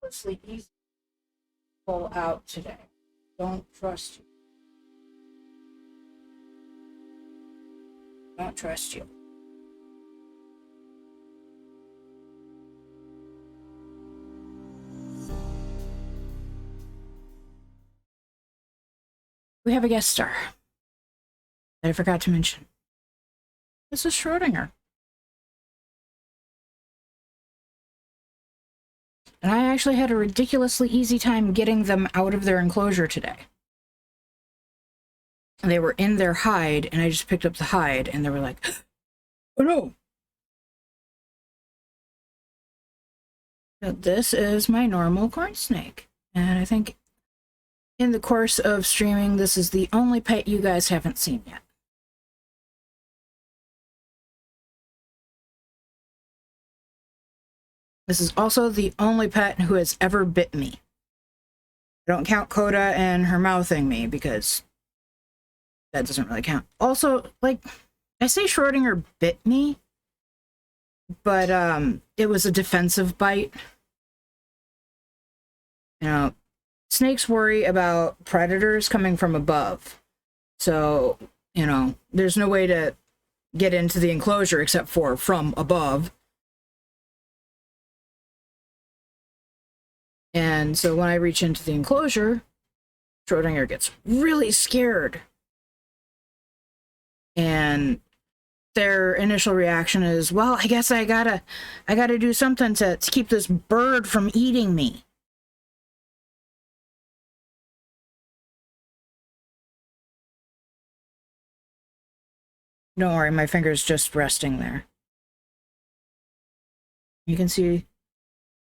ridiculously easy to pull out today. Don't trust you. Don't trust you. We have a guest star that I forgot to mention. This is Schrodinger. And I actually had a ridiculously easy time getting them out of their enclosure today. They were in their hide, and I just picked up the hide, and they were like, oh no! So this is my normal corn snake. And I think in the course of streaming, this is the only pet you guys haven't seen yet. This is also the only pet who has ever bit me. I don't count Coda and her mouthing me because that doesn't really count. Also, like, I say Schrodinger bit me, but it was a defensive bite. You know, snakes worry about predators coming from above. So, you know, there's no way to get into the enclosure except for from above. And so when I reach into the enclosure, Schrodinger gets really scared. And their initial reaction is, well, I guess I gotta do something to keep this bird from eating me. Don't worry, my finger's just resting there. You can see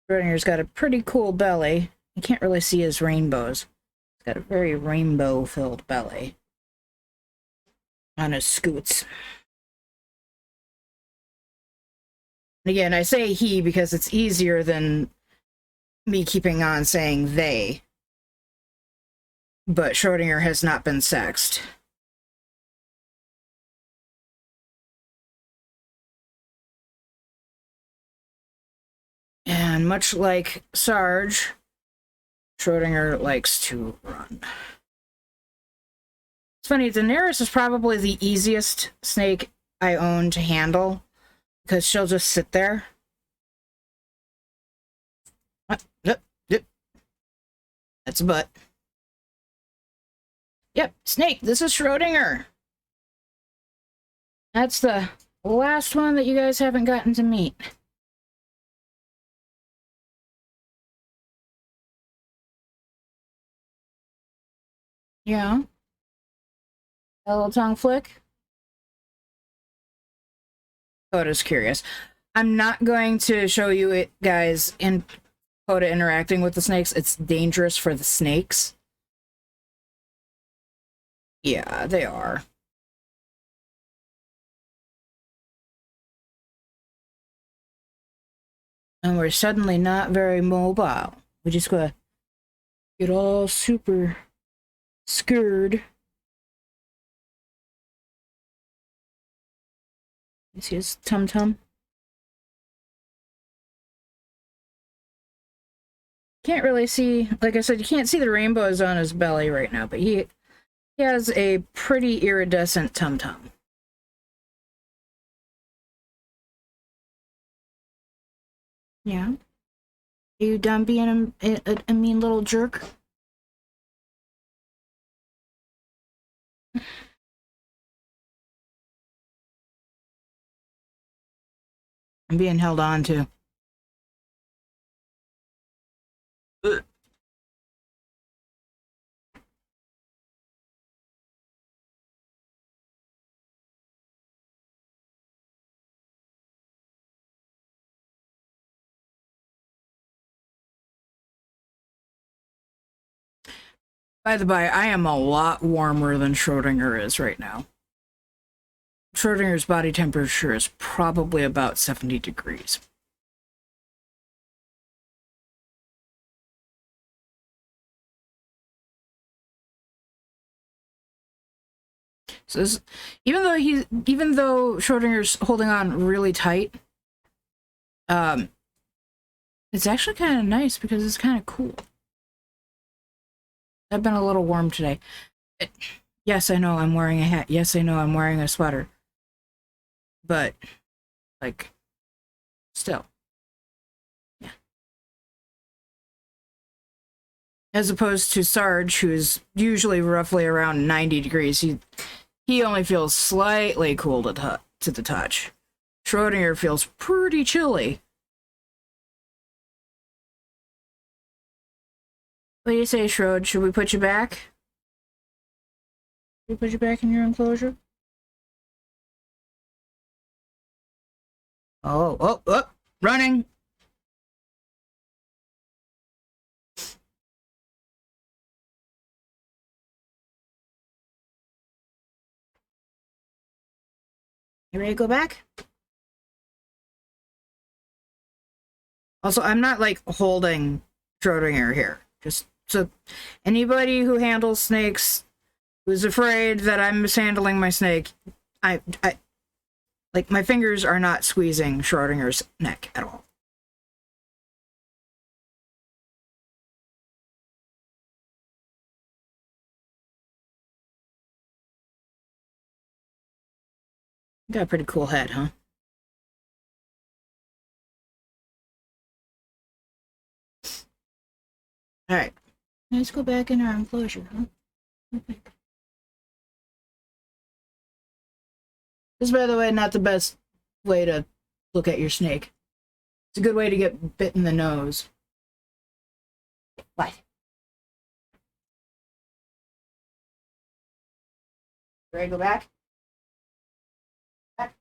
Schrodinger's got a pretty cool belly. You can't really see his rainbows. He's got a very rainbow-filled belly on his scoots. And again, I say he because it's easier than me keeping on saying they. But Schrodinger has not been sexed. And much like Sarge, Schrodinger likes to run. It's funny, Daenerys is probably the easiest snake I own to handle, because she'll just sit there. That's a butt. Yep, snake, this is Schrodinger. That's the last one that you guys haven't gotten to meet. Yeah. A little tongue flick. Coda's curious. I'm not going to show you it, guys, in Coda interacting with the snakes. It's dangerous for the snakes. Yeah, they are. And we're suddenly not very mobile. We just gotta get all super scared. You see his tum-tum? Can't really see, like I said, you can't see the rainbows on his belly right now, but he has a pretty iridescent tum-tum. Yeah. Are you done being a mean little jerk? I'm being held on to. By the by, I am a lot warmer than Schrodinger is right now. Schrodinger's body temperature is probably about 70 degrees. So this, even though Schrodinger's holding on really tight, It's actually kind of nice because it's kind of cool. I've been a little warm today. Yes, I know I'm wearing a hat. Yes, I know I'm wearing a sweater. But, like, still. Yeah. As opposed to Sarge, who's usually roughly around 90 degrees. He only feels slightly cool to the touch. Schrodinger feels pretty chilly. What do you say, Schrod? Should we put you back? Should we put you back in your enclosure? Oh, running! You ready to go back? Also, I'm not, like, holding Schrodinger here. Just so anybody who handles snakes who's afraid that I'm mishandling my snake, I like, my fingers are not squeezing Schrodinger's neck at all. Got a pretty cool head, huh? Alright. Let's go back in our enclosure, huh? Okay. This is, by the way, not the best way to look at your snake. It's a good way to get bit in the nose. What? Ready to go back? Back.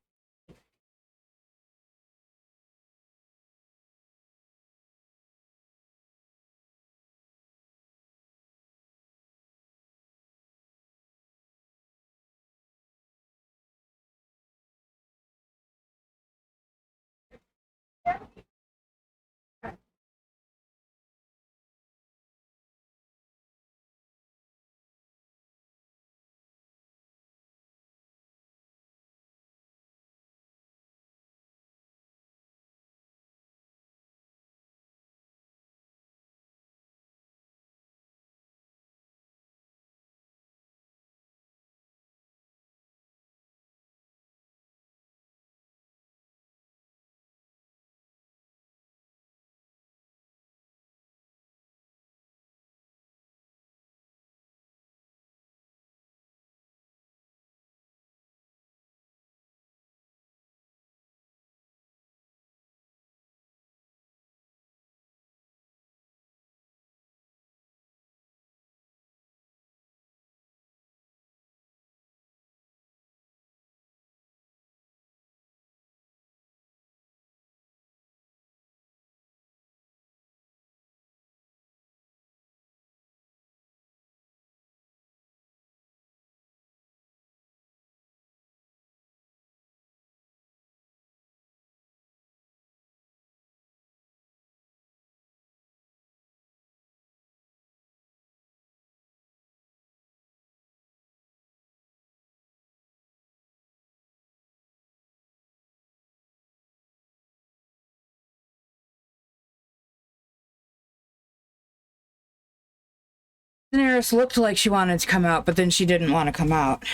Daenerys looked like she wanted to come out, but then she didn't want to come out.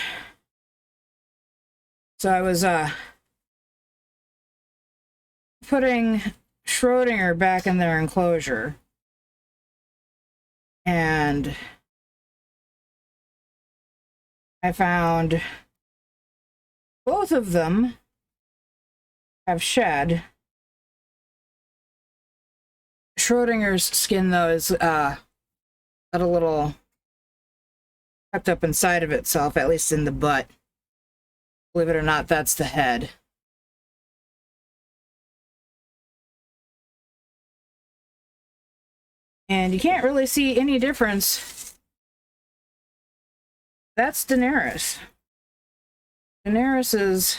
So I was, putting Schrodinger back in their enclosure. And I found both of them have shed. Schrodinger's skin, though, is got a little tucked up inside of itself, at least in the butt. Believe it or not, that's the head. And you can't really see any difference. That's Daenerys. Daenerys is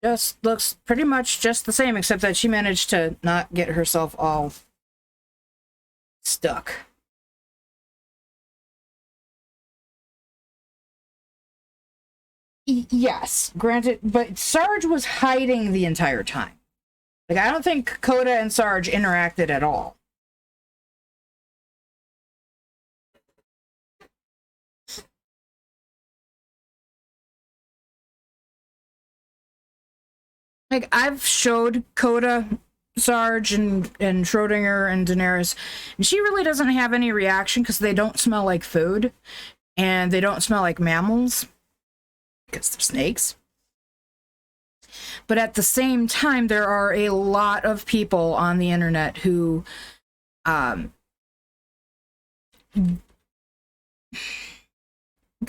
just looks pretty much just the same, except that she managed to not get herself all stuck. Yes, granted, but Sarge was hiding the entire time. Like, I don't think Coda and Sarge interacted at all. Like, I've showed Coda, Sarge, and Schrodinger and Daenerys, and she really doesn't have any reaction because they don't smell like food, and they don't smell like mammals, because they're snakes. But at the same time, there are a lot of people on the internet who kind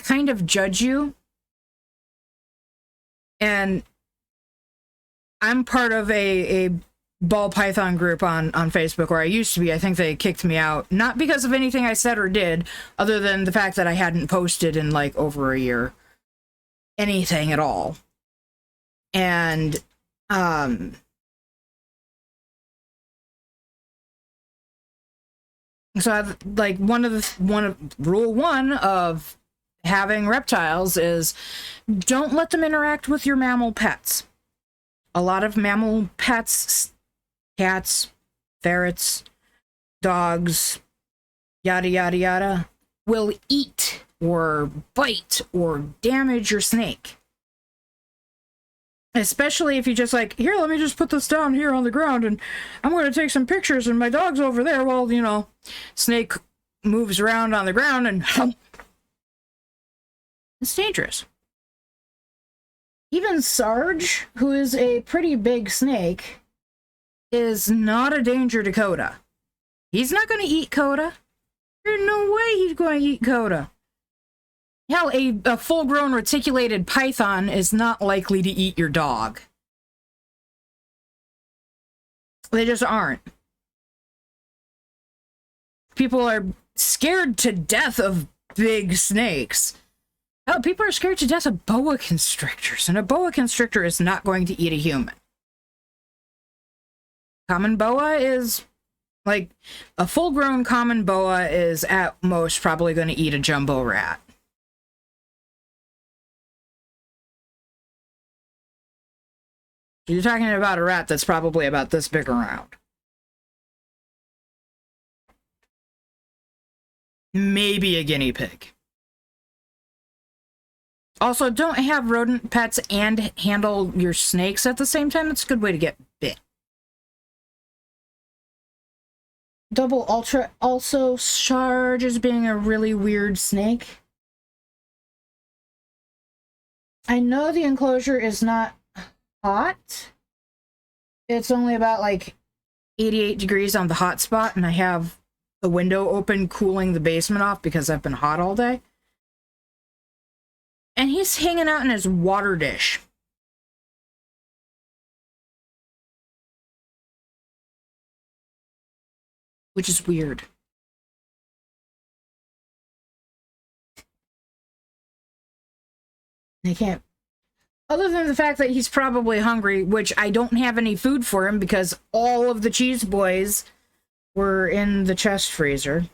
of judge you. And I'm part of a ball python group on Facebook, where I used to be. I think they kicked me out, not because of anything I said or did, other than the fact that I hadn't posted in like over a year. Anything at all. And so I've, like, rule one of having reptiles is don't let them interact with your mammal pets. A lot of mammal pets, cats, ferrets, dogs, yada yada yada, will eat or bite or damage your snake. Especially if you just like, here, let me just put this down here on the ground and I'm going to take some pictures and my dog's over there. Well, you know, snake moves around on the ground and it's dangerous. Even Sarge, who is a pretty big snake, is not a danger to Coda. He's not going to eat Coda. There's no way he's going to eat Coda. Hell, a full-grown reticulated python is not likely to eat your dog. They just aren't. People are scared to death of big snakes. Oh, people are scared to death of boa constrictors, and a boa constrictor is not going to eat a human. Common boa is, like, a full-grown common boa is at most probably going to eat a jumbo rat. You're talking about a rat that's probably about this big around. Maybe a guinea pig. Also, don't have rodent pets and handle your snakes at the same time. It's a good way to get bit. Double Ultra also Sarge as being a really weird snake. I know the enclosure is not hot. It's only about like 88 degrees on the hot spot, and I have the window open cooling the basement off because I've been hot all day. And he's hanging out in his water dish. Which is weird. I can't. Other than the fact that he's probably hungry, which I don't have any food for him because all of the cheese boys were in the chest freezer.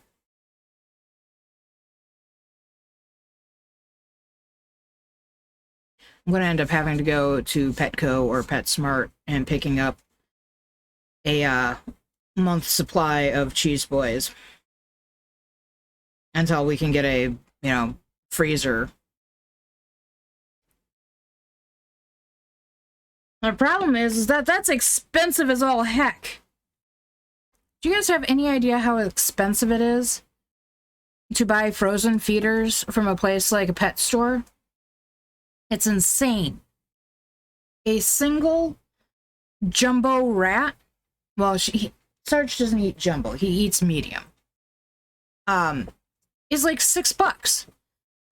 I'm going to end up having to go to Petco or PetSmart and picking up a month's supply of cheese boys until we can get a, you know, freezer. The problem is that that's expensive as all heck. Do you guys have any idea how expensive it is to buy frozen feeders from a place like a pet store? It's insane. A single jumbo rat, well, Sarge doesn't eat jumbo, he eats medium, is like $6.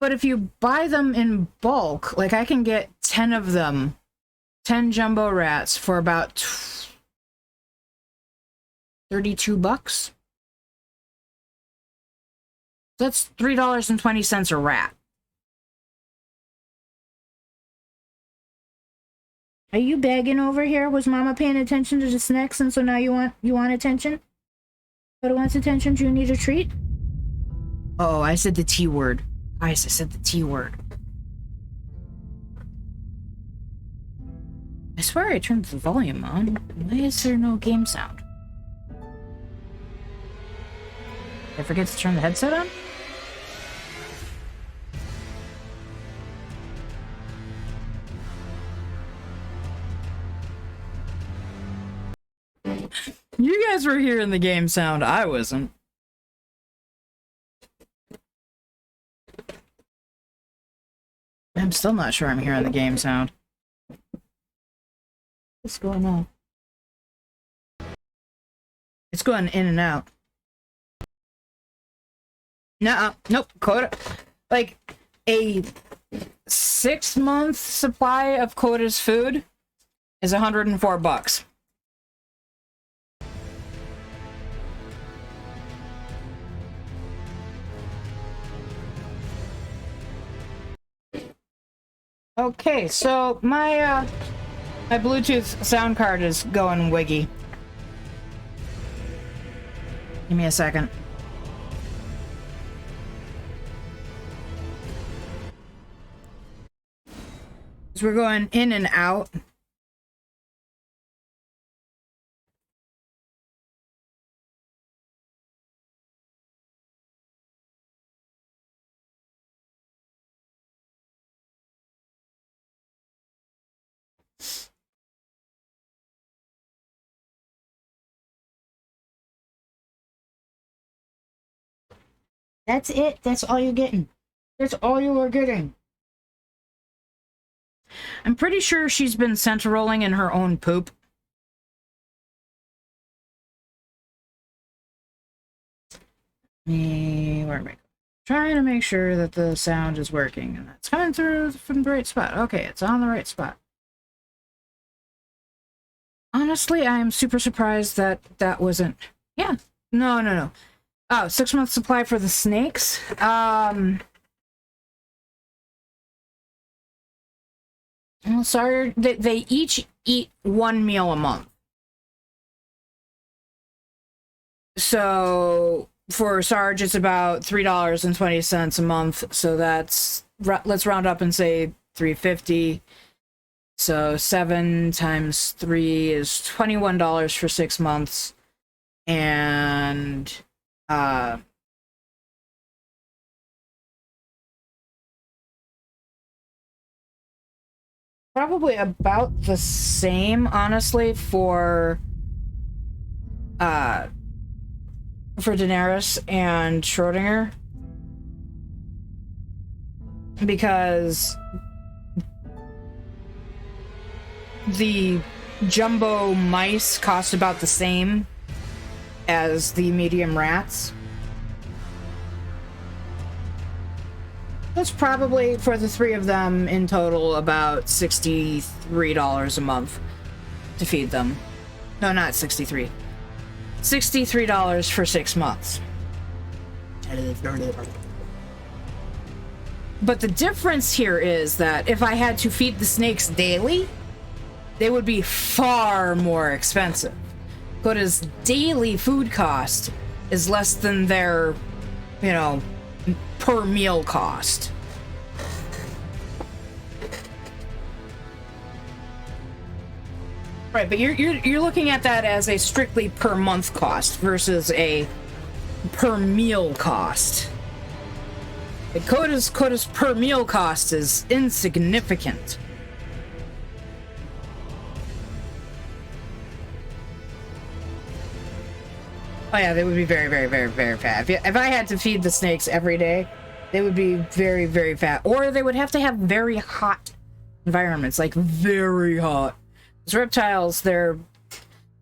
But if you buy them in bulk, like I can get 10 of them, 10 jumbo rats for about $32. That's $3.20 a rat. Are you begging over here? Was Mama paying attention to the snacks, and so now you want attention? But wants attention? Do you need a treat? Oh, I said the T word. Guys, I said the T word. I swear I turned the volume on. Why is there no game sound? Did I forget to turn the headset on? You guys were hearing the game sound. I wasn't. I'm still not sure I'm hearing the game sound. What's going on? It's going in and out. Nuh-uh. Nope. Coda. Like, a 6-month supply of Coda's food is $104. Okay, so my my Bluetooth sound card is going wiggy. Give me a second. So we're going in and out. That's it. That's all you're getting. That's all you are getting. I'm pretty sure she's been rolling in her own poop. Where am I? Trying to make sure that the sound is working, and that's coming through from the right spot. Okay, it's on the right spot. Honestly, I'm super surprised that that wasn't... Yeah. No. Oh, 6-month supply for the snakes. Well, sorry, they each eat 1 meal a month. So for Sarge, it's about $3.20 a month. So that's, let's round up and say $3.50. So 7 times 3 is $21 for 6 months. And probably about the same, honestly, for Daenerys and Schrodinger, because the jumbo mice cost about the same as the medium rats. That's probably, for the 3 of them in total, about $63 a month to feed them. No, not 63. $63 for 6 months. But the difference here is that if I had to feed the snakes daily, they would be far more expensive. Koda's daily food cost is less than their, you know, per meal cost. Right, but you're looking at that as a strictly per month cost versus a per meal cost. Koda's per meal cost is insignificant. Oh yeah, they would be very, very, very, very fat. If I had to feed the snakes every day, they would be very, very fat. Or they would have to have very hot environments, like very hot. Because reptiles, their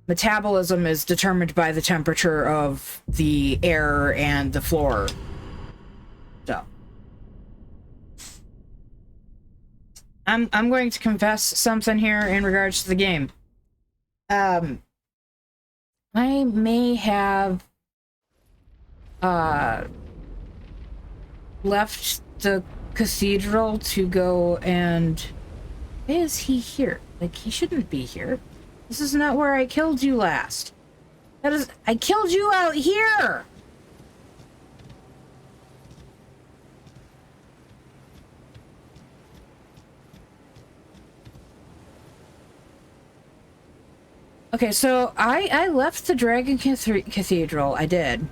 metabolism is determined by the temperature of the air and the floor. So I'm going to confess something here in regards to the game. I may have left the cathedral to go and... Why is he here? Like, he shouldn't be here. This is not where I killed you last. That is... I killed you out here! Okay, so I left the Dragon Cathedral. I did.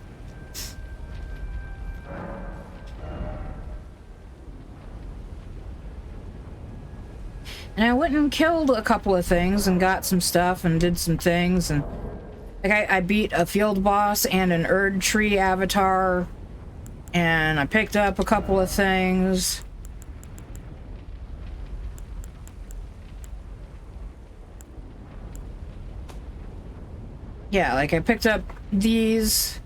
And I went and killed a couple of things and got some stuff and did some things, and like I beat a field boss and an Erd Tree avatar, and I picked up a couple of things. Yeah, like I picked up these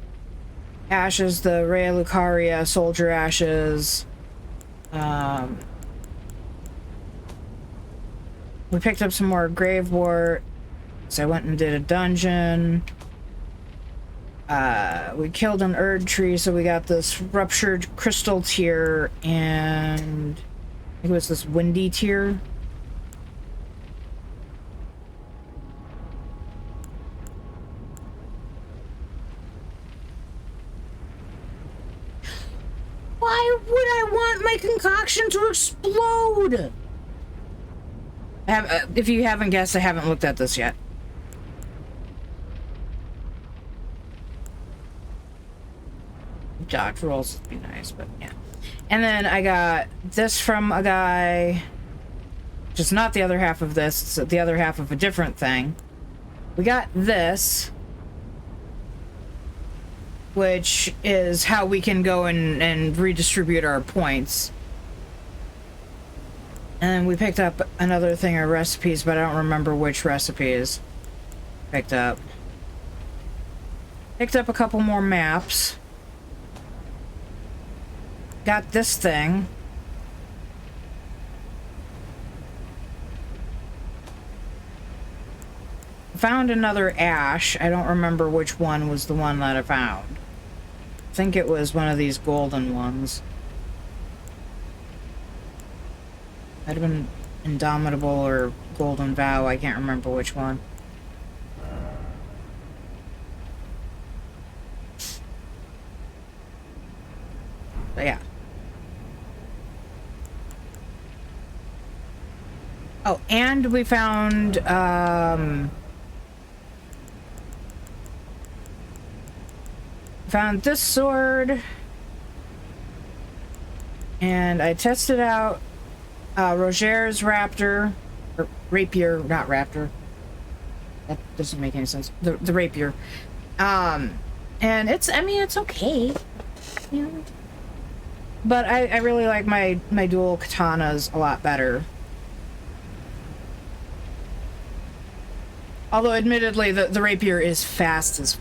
ashes, the Rhea Lucaria soldier ashes. We picked up some more Gravewort. So I went and did a dungeon. We killed an Erd Tree, so we got this Ruptured Crystal Tear, and I think it was this Windy Tear. Why would I want my concoction to explode? If you haven't guessed, I haven't looked at this yet. Dodge rolls would be nice, but yeah. And then I got this from a guy, which is not the other half of this, it's the other half of a different thing. We got this, which is how we can go and redistribute our points. And then we picked up another thing of recipes, but I don't remember which recipes picked up. Picked up a couple more maps. Got this thing. Found another ash. I don't remember which one was the one that I found. I think it was one of these golden ones. Might have been Indomitable or Golden Vow. I can't remember which one. But yeah. Oh, and we found, found this sword. And I tested out Roger's Raptor, or Rapier, not Raptor. That doesn't make any sense. The Rapier. And it's, I mean, it's okay. You know? But I really like my dual katanas a lot better. Although, admittedly, the Rapier is fast as...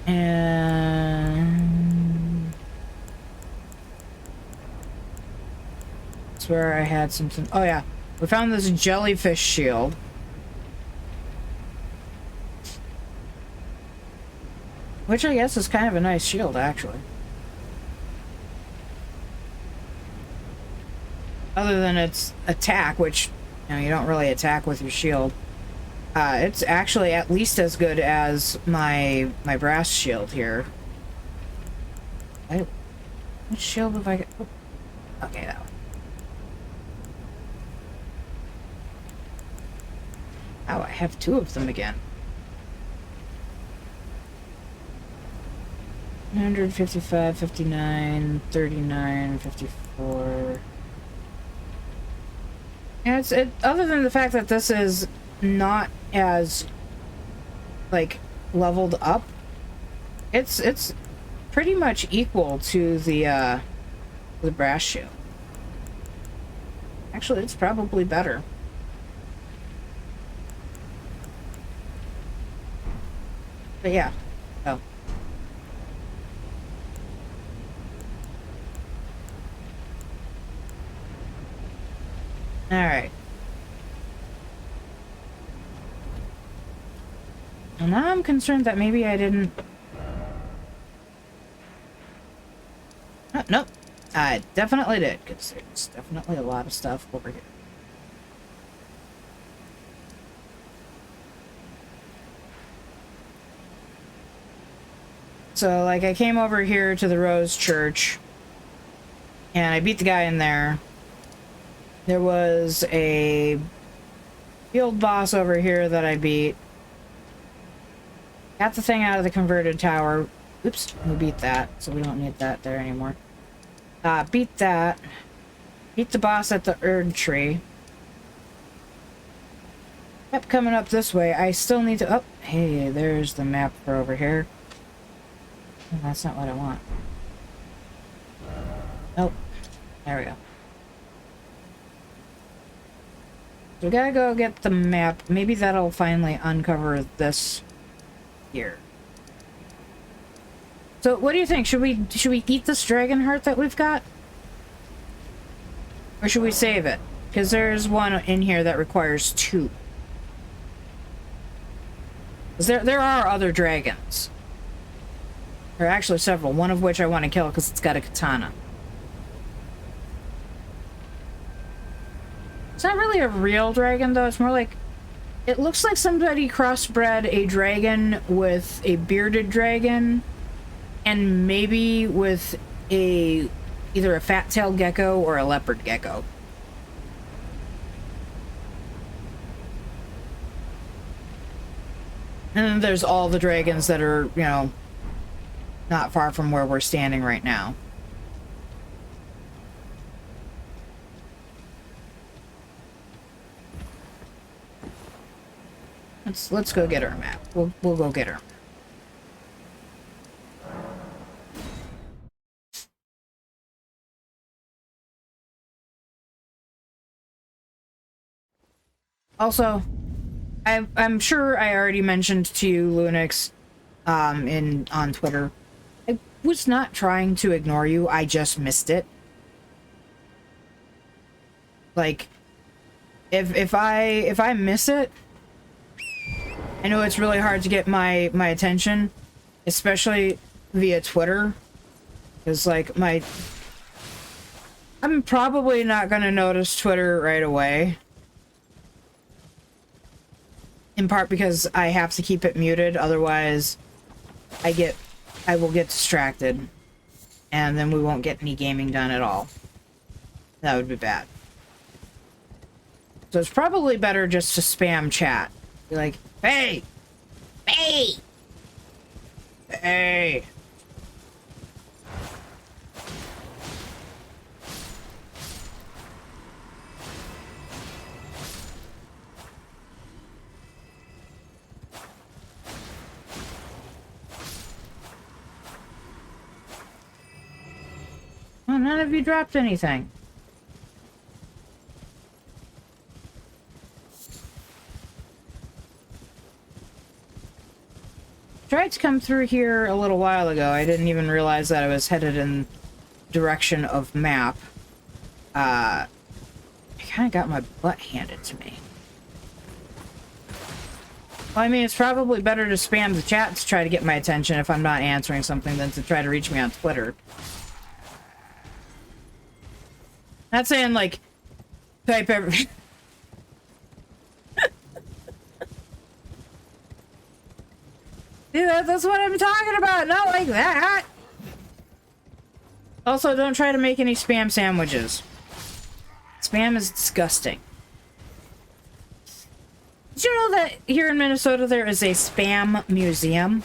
And... that's where I had something... Oh, yeah. We found this Jellyfish Shield. Which I guess is kind of a nice shield, actually. Other than its attack, which, you know, you don't really attack with your shield. It's actually at least as good as my brass shield here. Which shield have I got? Oh, okay, that one. Oh, I have two of them again. 155, 59, 39, 54. And other than the fact that this is not as like leveled up, it's pretty much equal to the brass shield. Actually, it's probably better. But yeah. Oh. Alright. And now I'm concerned that maybe I didn't... Oh, nope. I definitely did, because there's definitely a lot of stuff over here. So, like, I came over here to the Rose Church, and I beat the guy in there. There was a field boss over here that I beat. Got the thing out of the converted tower. Oops, we beat that, so we don't need that there anymore. Beat that. Beat the boss at the Erd tree. Kept coming up this way. I still need to... Oh, hey, there's the map for over here. Oh, that's not what I want. Nope. There we go. So we gotta go get the map. Maybe that'll finally uncover this here. So what do you think? Should we eat this dragon heart that we've got? Or should we save it? Because there's one in here that requires 2. There are other dragons. There are actually several, one of which I want to kill because it's got a katana. It's not really a real dragon, though. It's more like... It looks like somebody crossbred a dragon with a bearded dragon, and maybe with either a fat-tailed gecko or a leopard gecko. And then there's all the dragons that are, you know, not far from where we're standing right now. Let's go get our map. We'll go get her. Also, I'm sure I already mentioned to you, Lunix, on Twitter. I was not trying to ignore you. I just missed it. Like, if I miss it, I know it's really hard to get my attention, especially via Twitter, because like I'm probably not gonna notice Twitter right away. In part because I have to keep it muted, otherwise I will get distracted, and then we won't get any gaming done at all. That would be bad. So it's probably better just to spam chat. Be like, hey! Hey! Hey! Well, none of you dropped anything. Tried to come through here a little while ago. I didn't even realize that I was headed in direction of map. I kind of got my butt handed to me. Well, I mean, it's probably better to spam the chat to try to get my attention if I'm not answering something than to try to reach me on Twitter. Not saying, like, type every... See, that's what I'm talking about! Not like that! Also, don't try to make any spam sandwiches. Spam is disgusting. Did you know that here in Minnesota there is a spam museum?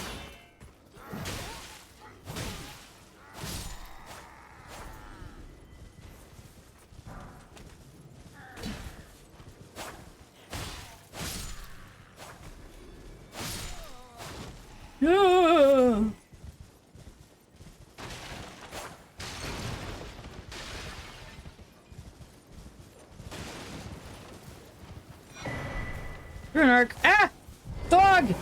No. You're an arc. Ah! Dog!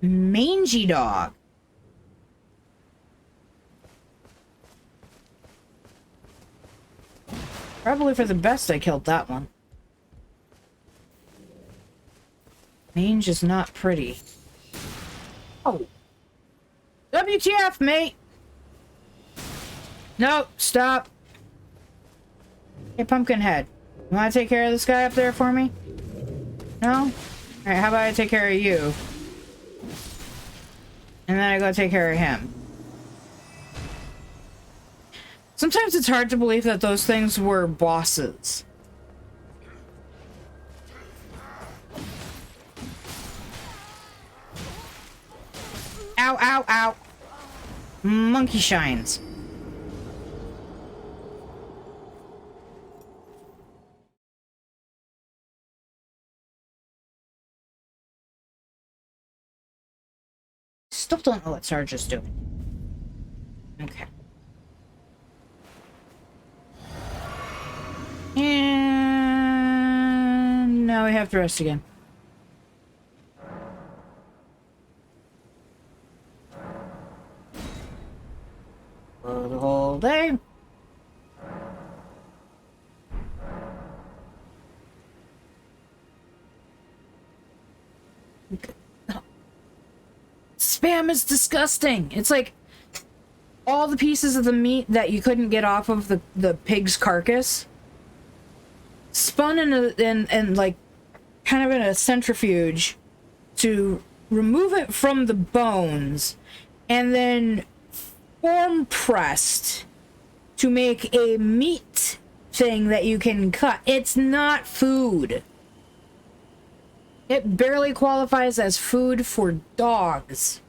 Mangy dog. Probably for the best I killed that one. Mange is not pretty. Oh. WTF, mate! No, stop. Hey, Pumpkinhead. You want to take care of this guy up there for me? No? Alright, how about I take care of you? And then I go take care of him. Sometimes it's hard to believe that those things were bosses. Ow, ow, ow. Monkey shines. Still don't know what Sarge is doing. Okay. And now we have to rest again. For the whole day. Spam is disgusting. It's like all the pieces of the meat that you couldn't get off of the pig's carcass spun in like kind of in a centrifuge to remove it from the bones and then form pressed to make a meat thing that you can cut. It's not food. It barely qualifies as food for dogs.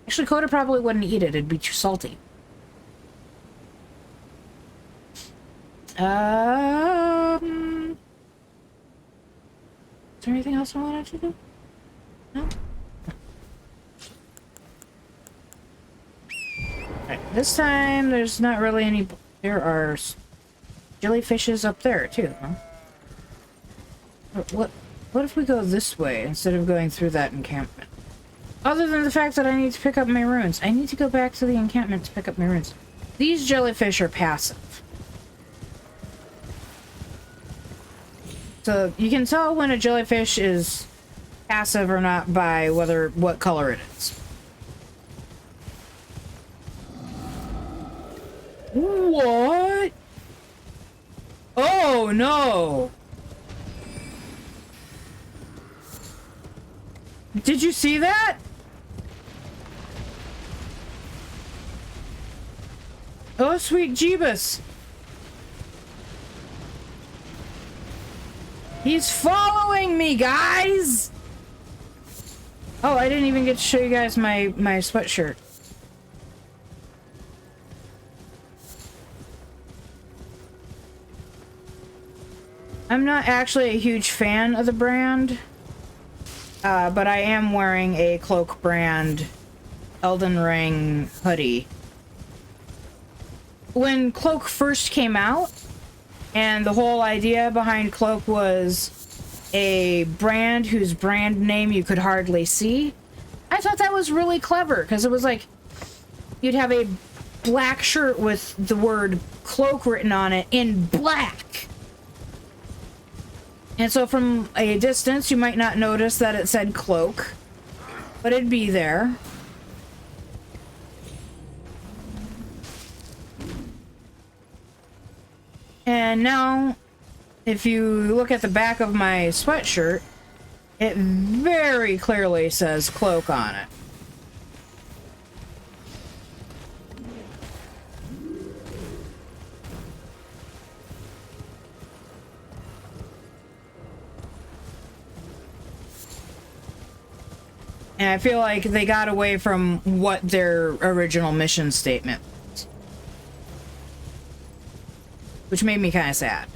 Actually, Coda probably wouldn't eat it. It'd be too salty. Is there anything else I wanted to do? No? Alright, this time there's not really any... There are jellyfishes up there, too, huh? What if we go this way instead of going through that encampment? Other than the fact that I need to pick up my runes. I need to go back to the encampment to pick up my runes. These jellyfish are passive. So you can tell when a jellyfish is passive or not by what color it is. What? Oh no! Did you see that? Oh, sweet Jeebus. He's following me, guys! Oh, I didn't even get to show you guys my sweatshirt. I'm not actually a huge fan of the brand. But I am wearing a Cloak brand Elden Ring hoodie. When Cloak first came out, and the whole idea behind Cloak was a brand whose brand name you could hardly see, I thought that was really clever, because it was like, you'd have a black shirt with the word Cloak written on it in black. And so from a distance, you might not notice that it said Cloak, but it'd be there. And now, if you look at the back of my sweatshirt, it very clearly says Cloak on it. And I feel like they got away from what their original mission statement was. Which made me kind of sad.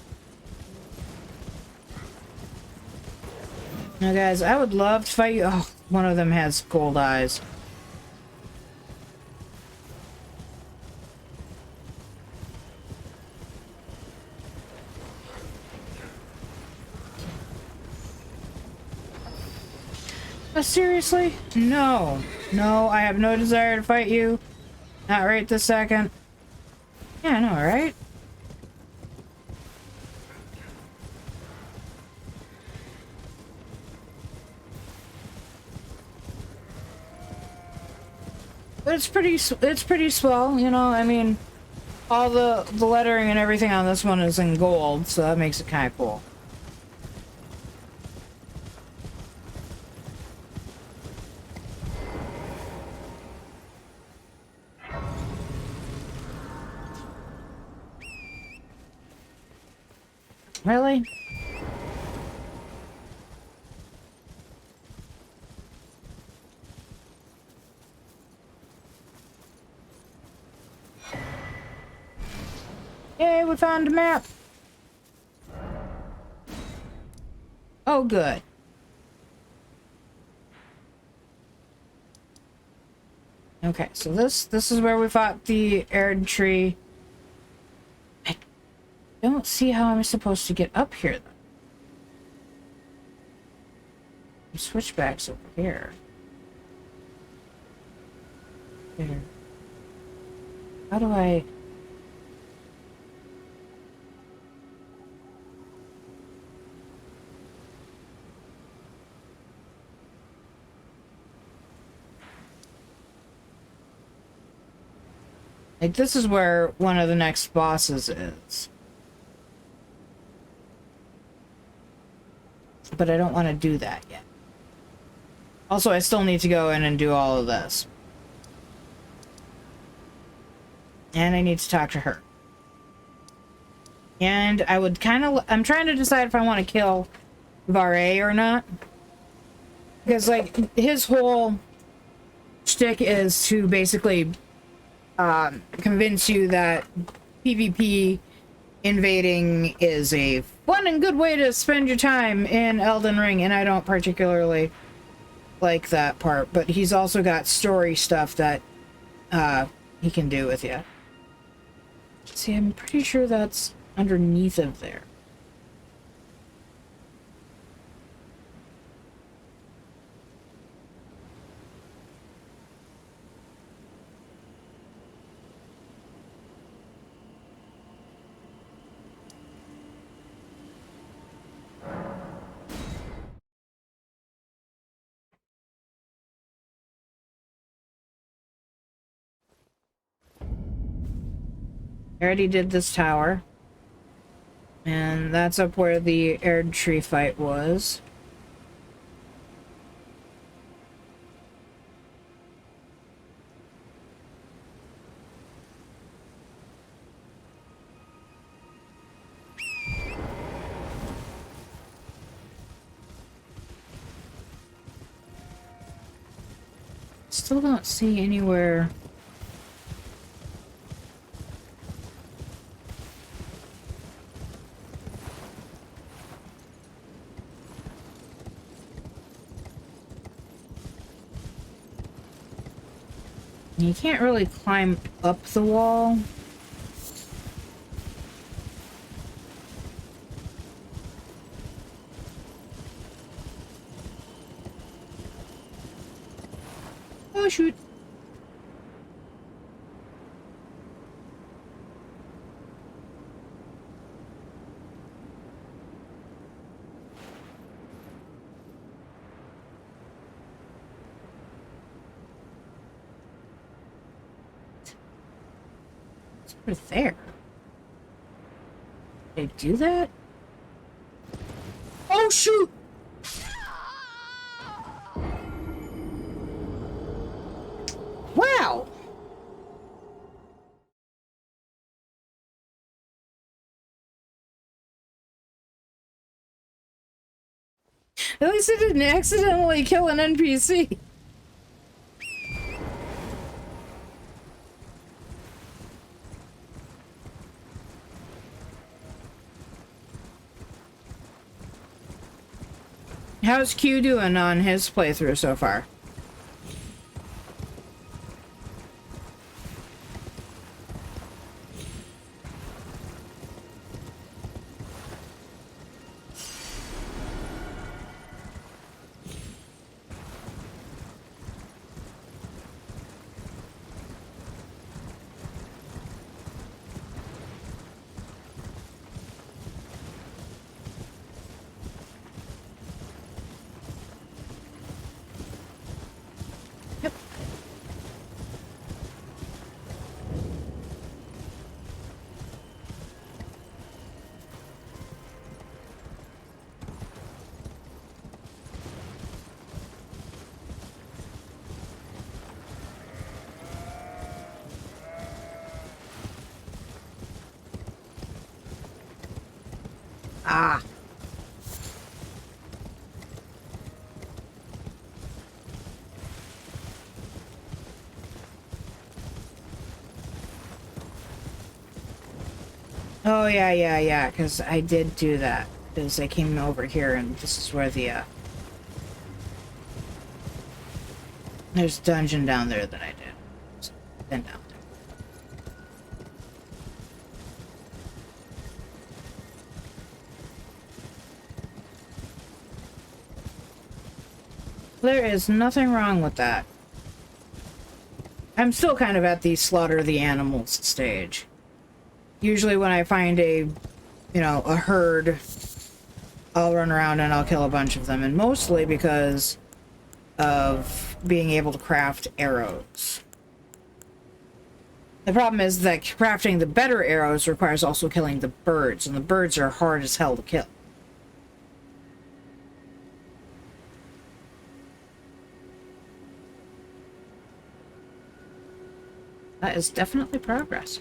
Now guys, I would love to fight you. Oh, one of them has gold eyes. Seriously? No. No, I have no desire to fight you. Not right this second. Yeah, I know, right? But it's pretty swell, you know, I mean, all the lettering and everything on this one is in gold, so that makes it kind of cool. Really? Yay, we found a map. Oh, good. Okay, so this is where we fought the Erd tree. I don't see how I'm supposed to get up here, though. Switchbacks over here. There. How do I... Like, this is where one of the next bosses is. But I don't want to do that yet. Also, I still need to go in and do all of this. And I need to talk to her. And I would kind of... I'm trying to decide if I want to kill Varé or not. Because, like, his whole shtick is to basically... convince you that PvP invading is a fun and good way to spend your time in Elden Ring, and I don't particularly like that part, but he's also got story stuff that he can do with you. See, I'm pretty sure that's underneath of there. I already did this tower. And that's up where the Erd tree fight was. Still don't see anywhere. You can't really climb up the wall. Oh, shoot. It's over there. Did I do that? Oh, shoot! Wow! At least I didn't accidentally kill an NPC. How's Q doing on his playthrough so far? Ah. Oh, yeah, because I did do that. Because I came over here, and this is where the, there's a dungeon down there that I did. So, then down there. There is nothing wrong with that. I'm still kind of at the slaughter the animals stage. Usually when I find a, you know, a herd, I'll run around and I'll kill a bunch of them. And mostly because of being able to craft arrows. The problem is that crafting the better arrows requires also killing the birds. And the birds are hard as hell to kill. That is definitely progress.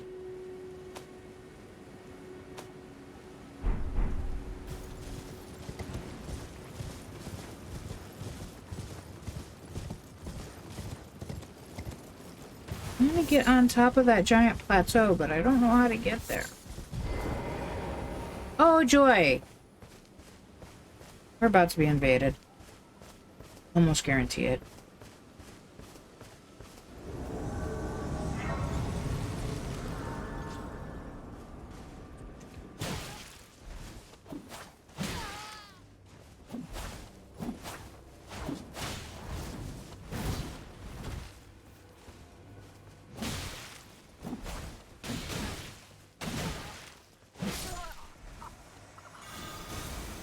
I'm gonna get on top of that giant plateau, but I don't know how to get there. Oh, joy! We're about to be invaded. Almost guarantee it.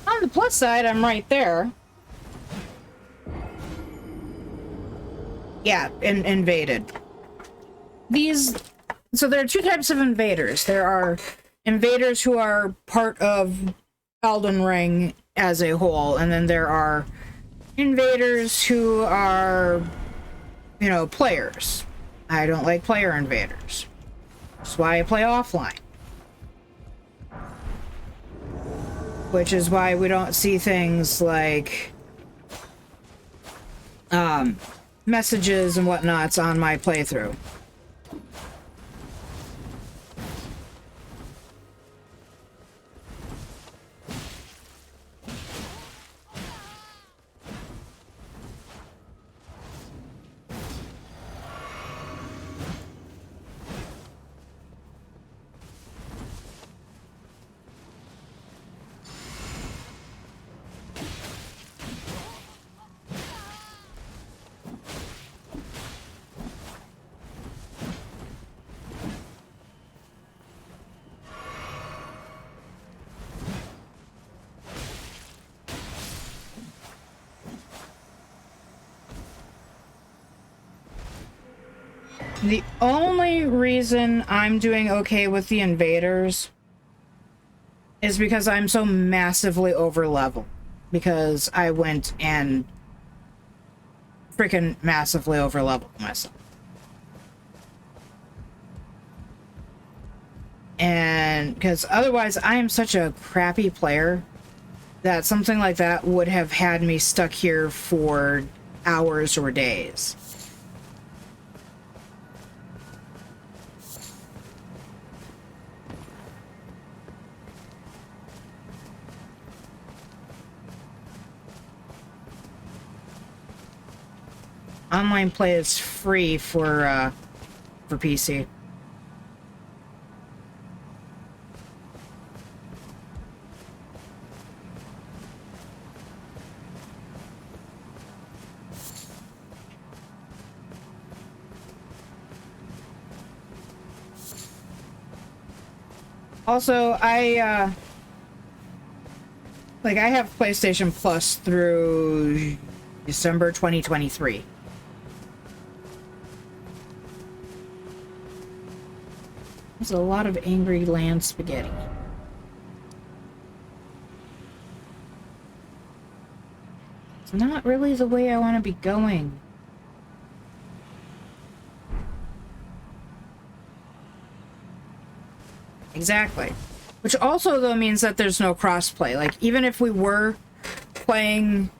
On the plus side, I'm right there. Yeah, invaded. So there are two types of invaders. There are invaders who are part of Elden Ring as a whole, and then there are invaders who are, you know, players. I don't like player invaders. That's why I play offline. Which is why we don't see things like messages and whatnots on my playthrough. The only reason I'm doing okay with the invaders is because I'm so massively over level. Because I went and freaking massively over leveled myself. And because otherwise I am such a crappy player that something like that would have had me stuck here for hours or days. Online play is free for PC. Also, I have PlayStation Plus through December 2023. There's a lot of angry land spaghetti. It's not really the way I want to be going. Exactly. Which also, though, means that there's no crossplay. Like, even if we were playing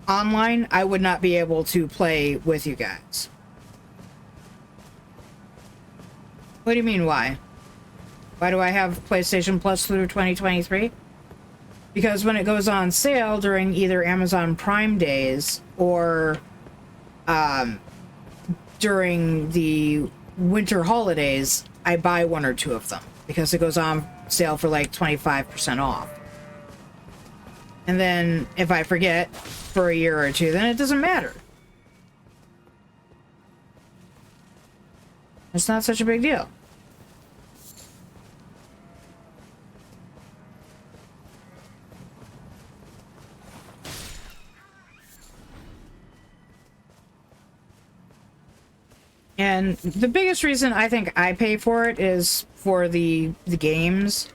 online, I would not be able to play with you guys. What do you mean, why? Why do I have PlayStation Plus through 2023? Because when it goes on sale during either Amazon Prime days or during the winter holidays, I buy one or two of them because it goes on sale for like 25% off. And then if I forget for a year or two, then it doesn't matter. It's not such a big deal. And the biggest reason I think I pay for it is for the games,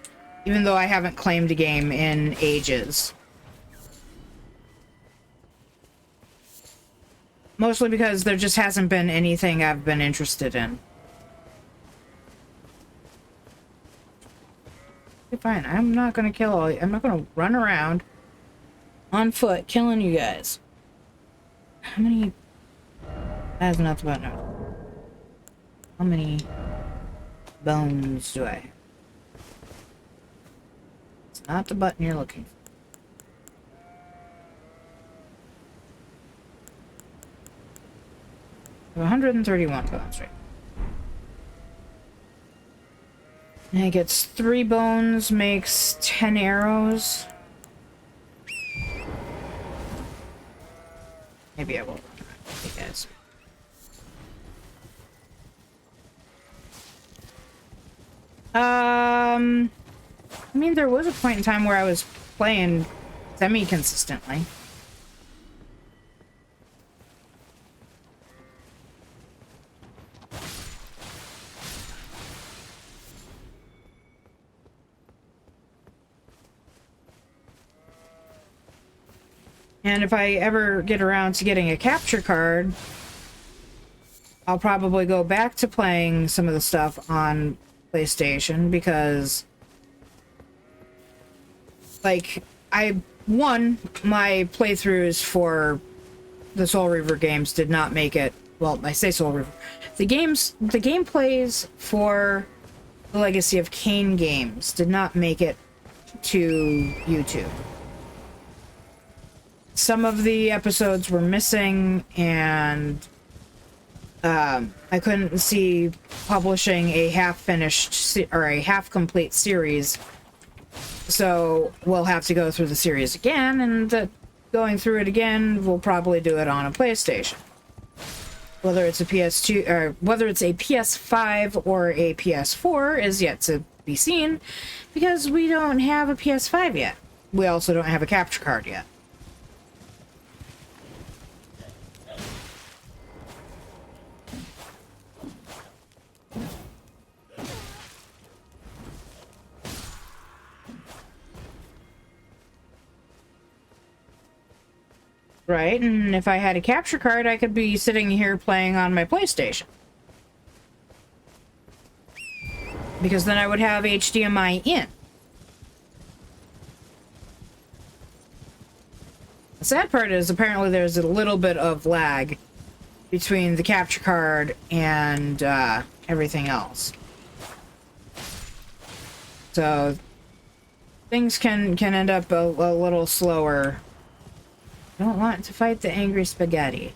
even though I haven't claimed a game in ages. Mostly because there just hasn't been anything I've been interested in. Okay, fine, I'm not gonna kill all you. I'm not gonna run around on foot killing you guys. How many... That's not the button. How many bones do I have? It's not the button you're looking for. 131 bones, right? And it gets 3 bones, makes 10 arrows. Maybe I will run around with you guys. I mean, there was a point in time where I was playing semi-consistently. And if I ever get around to getting a capture card, I'll probably go back to playing some of the stuff on PlayStation because, like, my playthroughs for the Soul Reaver games did not make it. Well, I say Soul Reaver. The gameplays for the Legacy of Kain games did not make it to YouTube. Some of the episodes were missing, and I couldn't see publishing a half-finished or a half-complete series, so we'll have to go through the series again, and going through it again, we'll probably do it on a PlayStation. Whether it's a PS2 or whether it's a PS5 or a PS4 is yet to be seen, because we don't have a PS5 yet. We also don't have a capture card yet. Right, and if I had a capture card, I could be sitting here playing on my PlayStation. Because then I would have HDMI in. The sad part is apparently there's a little bit of lag between the capture card and everything else. So things can end up a little slower. I don't want to fight the angry spaghetti.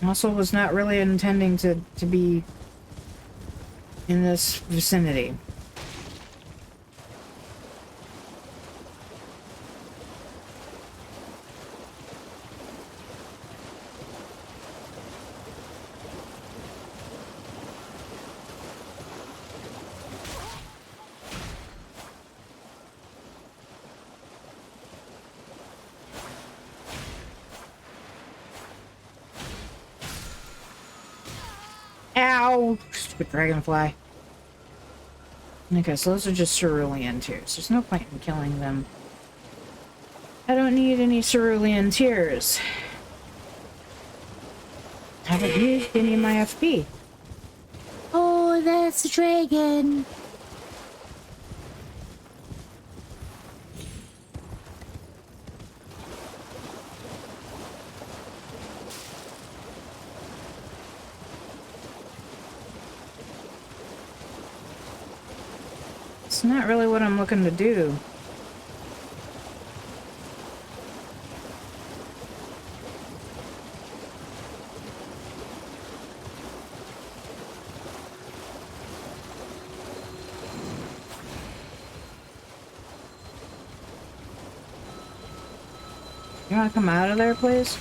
Also was not really intending to be in this vicinity. Ow! Stupid dragonfly. Okay, so those are just cerulean tears. There's no point in killing them. I don't need any cerulean tears. I haven't used any of my FP. Oh, that's the dragon. It's not really what I'm looking to do. You wanna come out of there, please?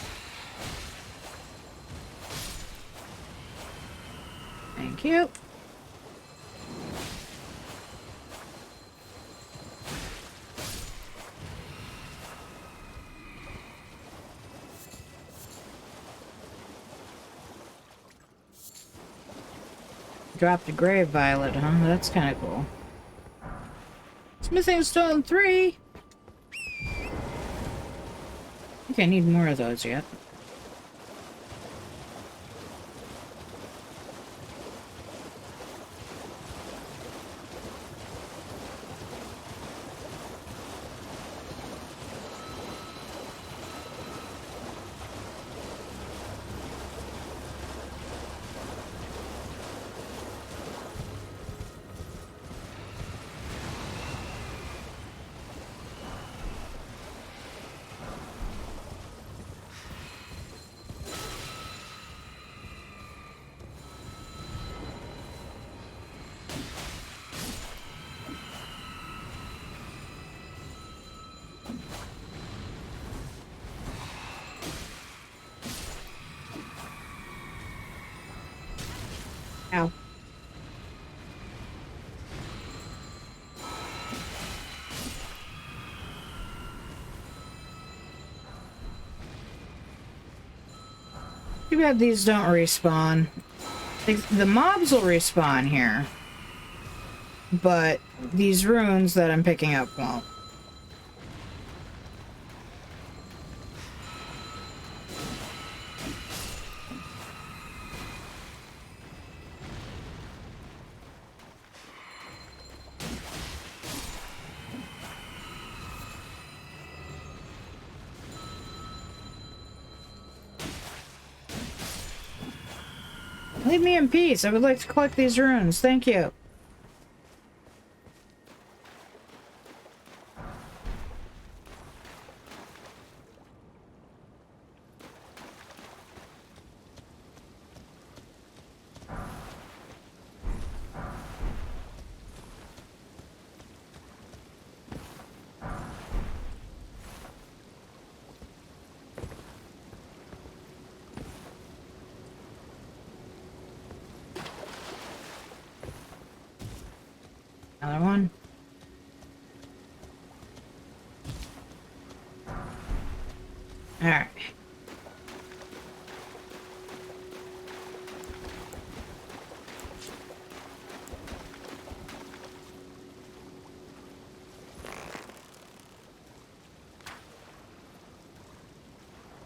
Thank you. Dropped a grave violet, huh? That's kind of cool. Smithing stone 3! I think I need more of those yet. Ow. Too bad these don't respawn. The mobs will respawn here, but these runes that I'm picking up won't. Leave me in peace. I would like to collect these runes. Thank you. Another one. All right.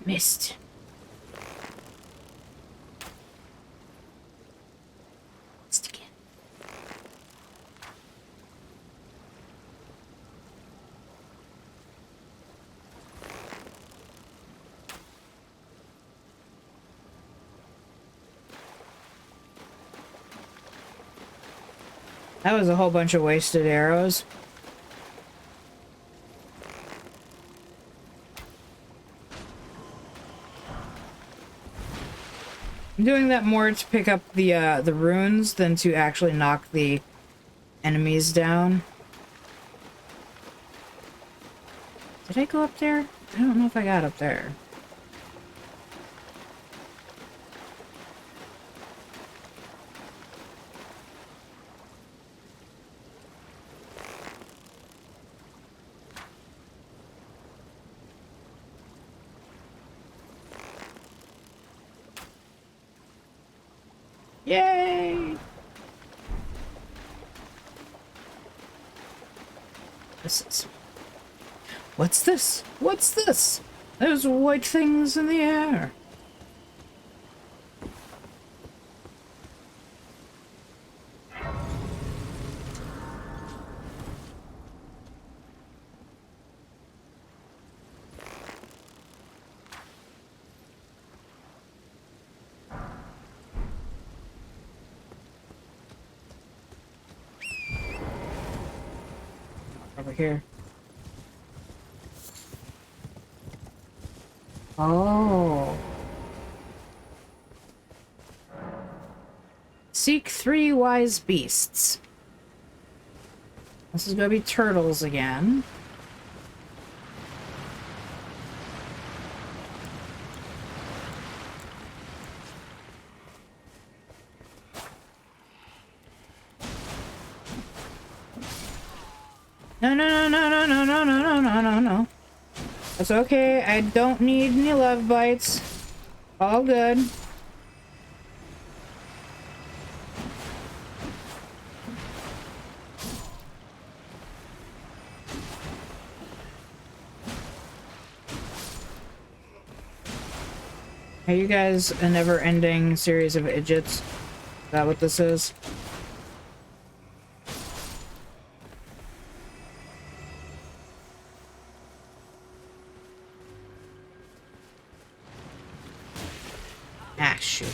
Missed. Missed again. That was a whole bunch of wasted arrows. I'm doing that more to pick up the runes than to actually knock the enemies down. Did I go up there? I don't know if I got up there. Yay! What's this? What's this? There's white things in the air. over here. Oh. Seek 3 wise beasts. This is gonna be turtles again. No, no, no, no, no, no, no, no, no, no, no. That's okay. I don't need any love bites. All good. Are you guys a never-ending series of idiots? Is that what this is? Ah, shoot.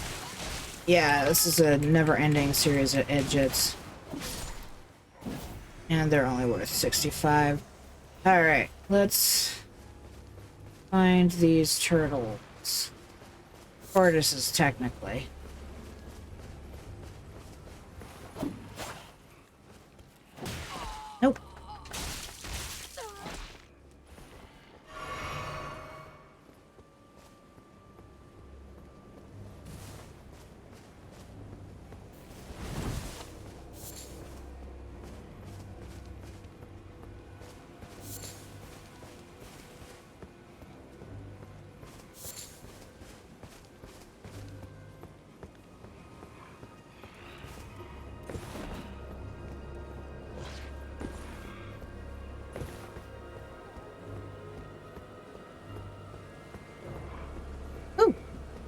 Yeah, this is a never-ending series of idiots. And they're only worth 65. Alright, let's find these turtles. Tortoises, technically. Nope.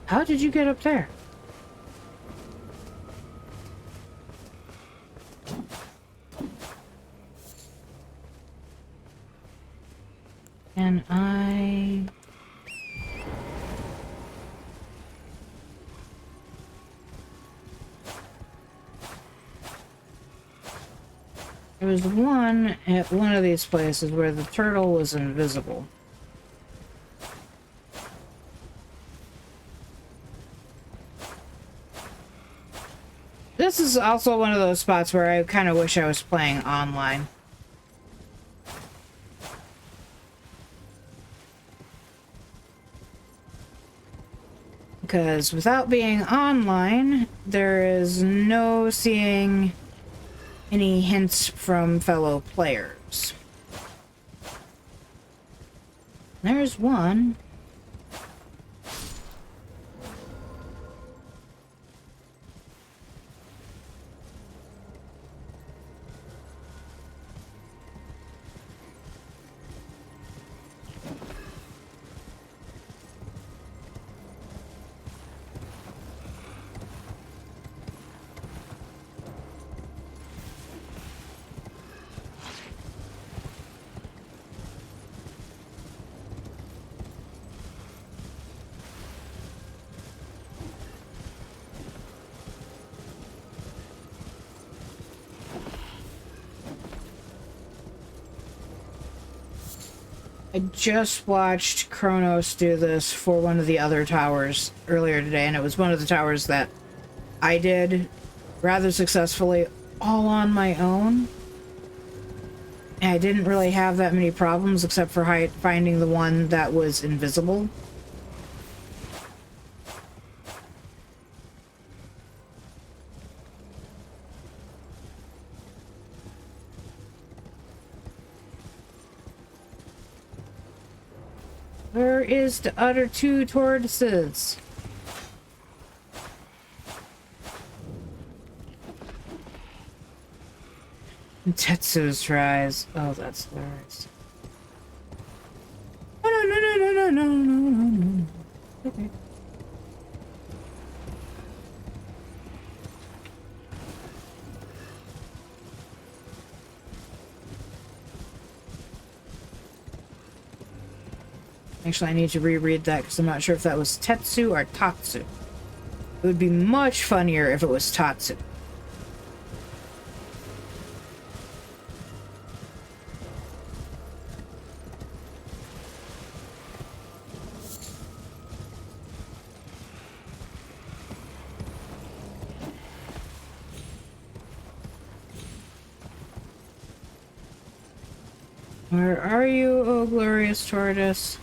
How did you get up there? And there was one at one of these places where the turtle was invisible. This is also one of those spots where I kind of wish I was playing online. Because without being online, there is no seeing any hints from fellow players. There's one. I just watched Kronos do this for one of the other towers earlier today, and it was one of the towers that I did rather successfully all on my own. And I didn't really have that many problems except for finding the one that was invisible. Where is the other 2 tortoises? Tetsu's tries. Oh, that's hilarious. Oh, no, no, no, no, no, no, no, no, no. Okay. Actually, I need to reread that because I'm not sure if that was Tetsu or Tatsu. It would be much funnier if it was Tatsu. Where are you, oh glorious tortoise?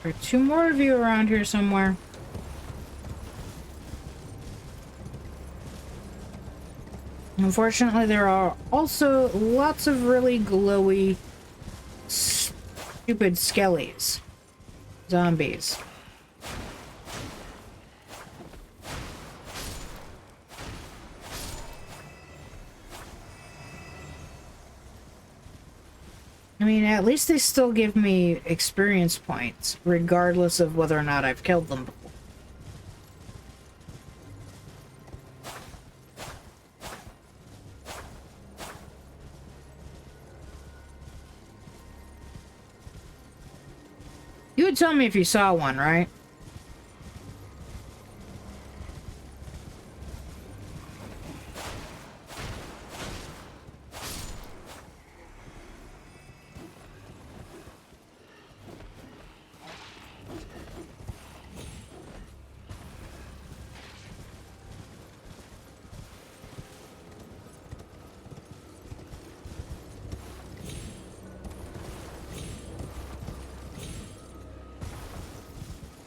There are two more of you around here somewhere. Unfortunately, there are also lots of really glowy, stupid skellies. Zombies. I mean, at least they still give me experience points, regardless of whether or not I've killed them before. You would tell me if you saw one, right?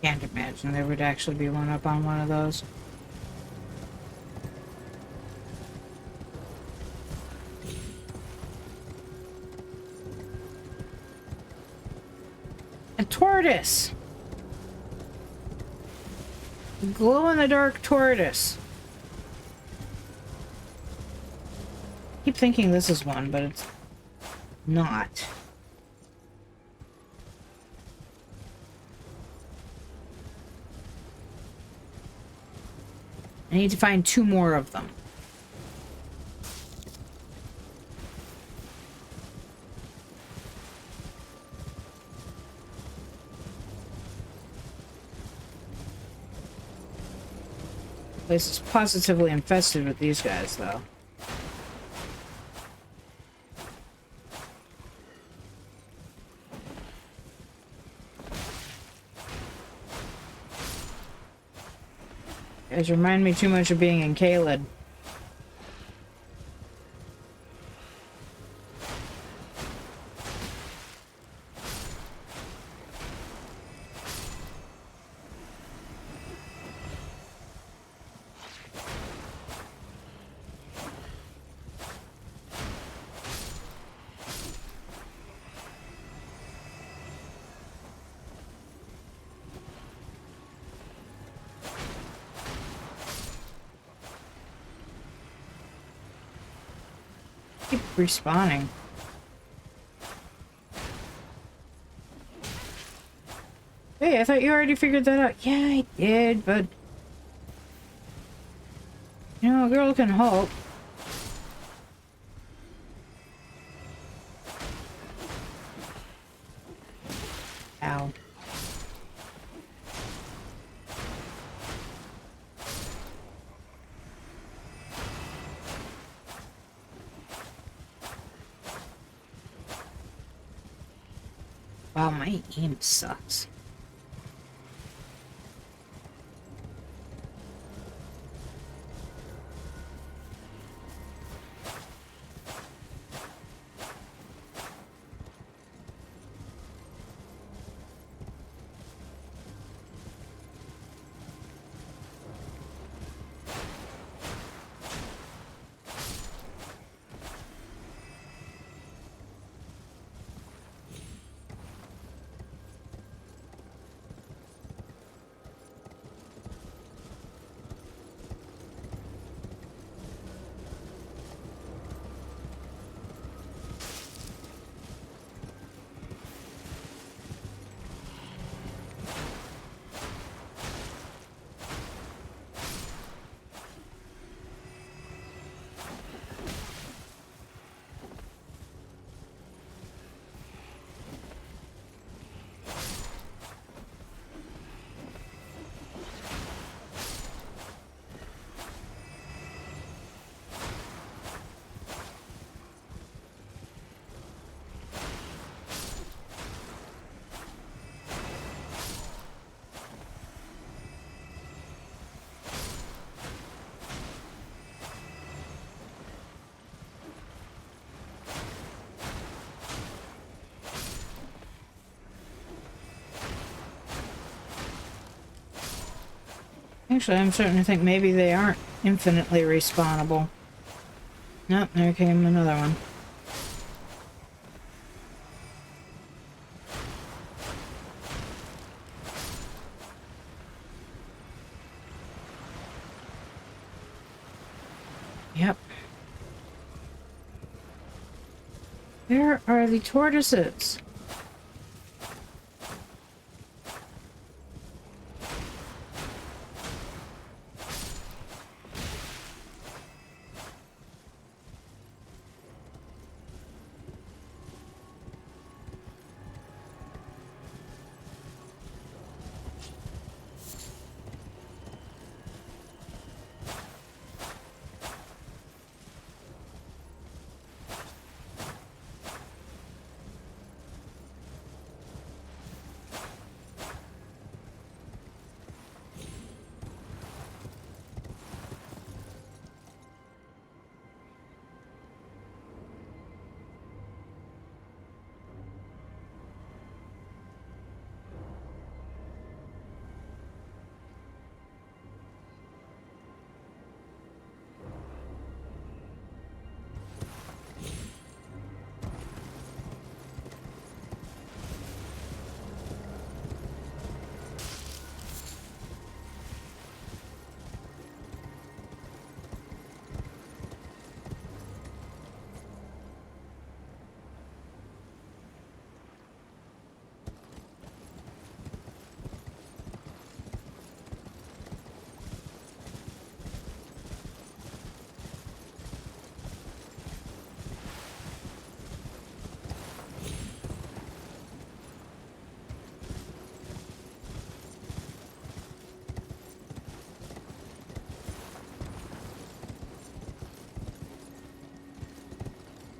Can't imagine there would actually be one up on one of those. A tortoise! Glow-in-the-dark tortoise. I keep thinking this is one, but it's not. I need to find two more of them. The place is positively infested with these guys, though. You guys remind me too much of being in Caelid. Keep respawning. Hey, I thought you already figured that out. Yeah, I did, but... You know, a girl can hope. Ow. Wow, my aim sucks. Actually, I'm starting to think maybe they aren't infinitely respawnable. Nope, there came another one. Yep. Where are the tortoises?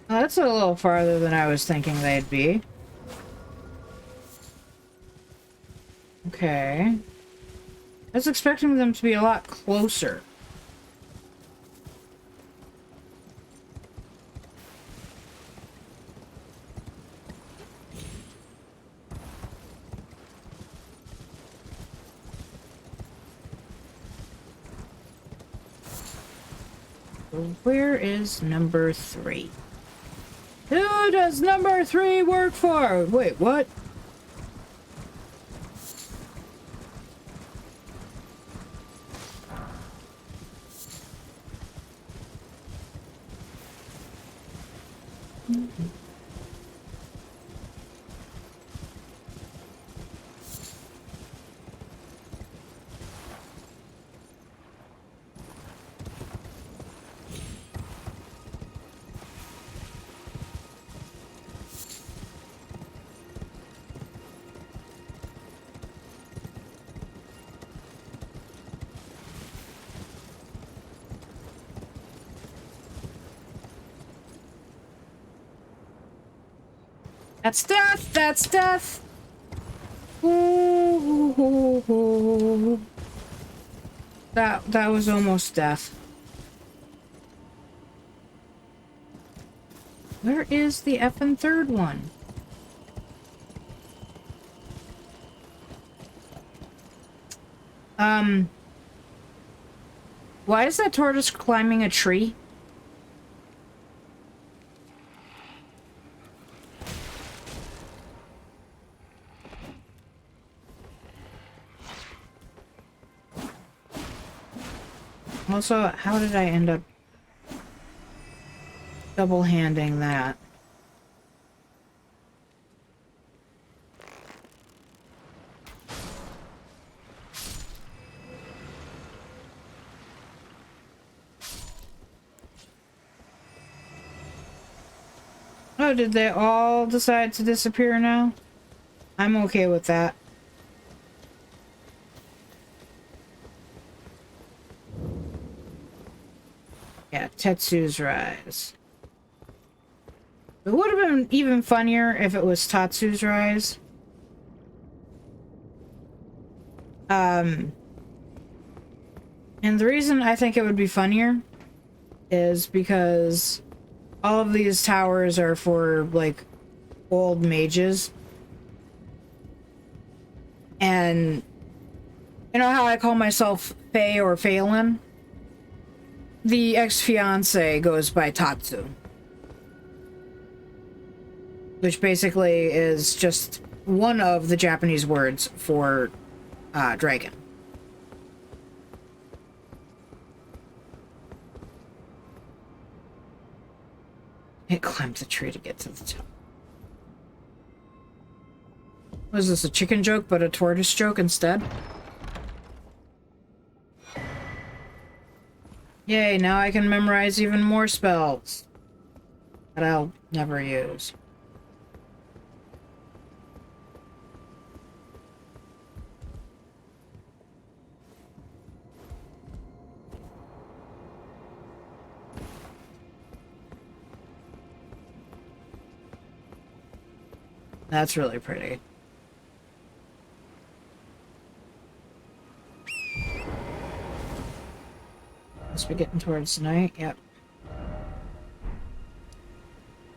Oh, that's a little farther than I was thinking they'd be. Okay. I was expecting them to be a lot closer. Where is number 3? Who does number 3 work for? Wait, what? That's death! That's death! Ooh. That was almost death. Where is the effing third one? Why is that tortoise climbing a tree? Also, how did I end up double-handing that? Oh, did they all decide to disappear now? I'm okay with that. Yeah, Tetsu's Rise. It would have been even funnier if it was Tatsu's Rise. And the reason I think it would be funnier is because all of these towers are for, like, old mages. And You know how I call myself Faye or Faelyn? The ex-fiance goes by Tatsu. Which basically is just one of the Japanese words for dragon. It climbed the tree to get to the top. Was this a chicken joke, but a tortoise joke instead? Yay, now I can memorize even more spells that I'll never use. That's really pretty. Must be getting towards night. Yep.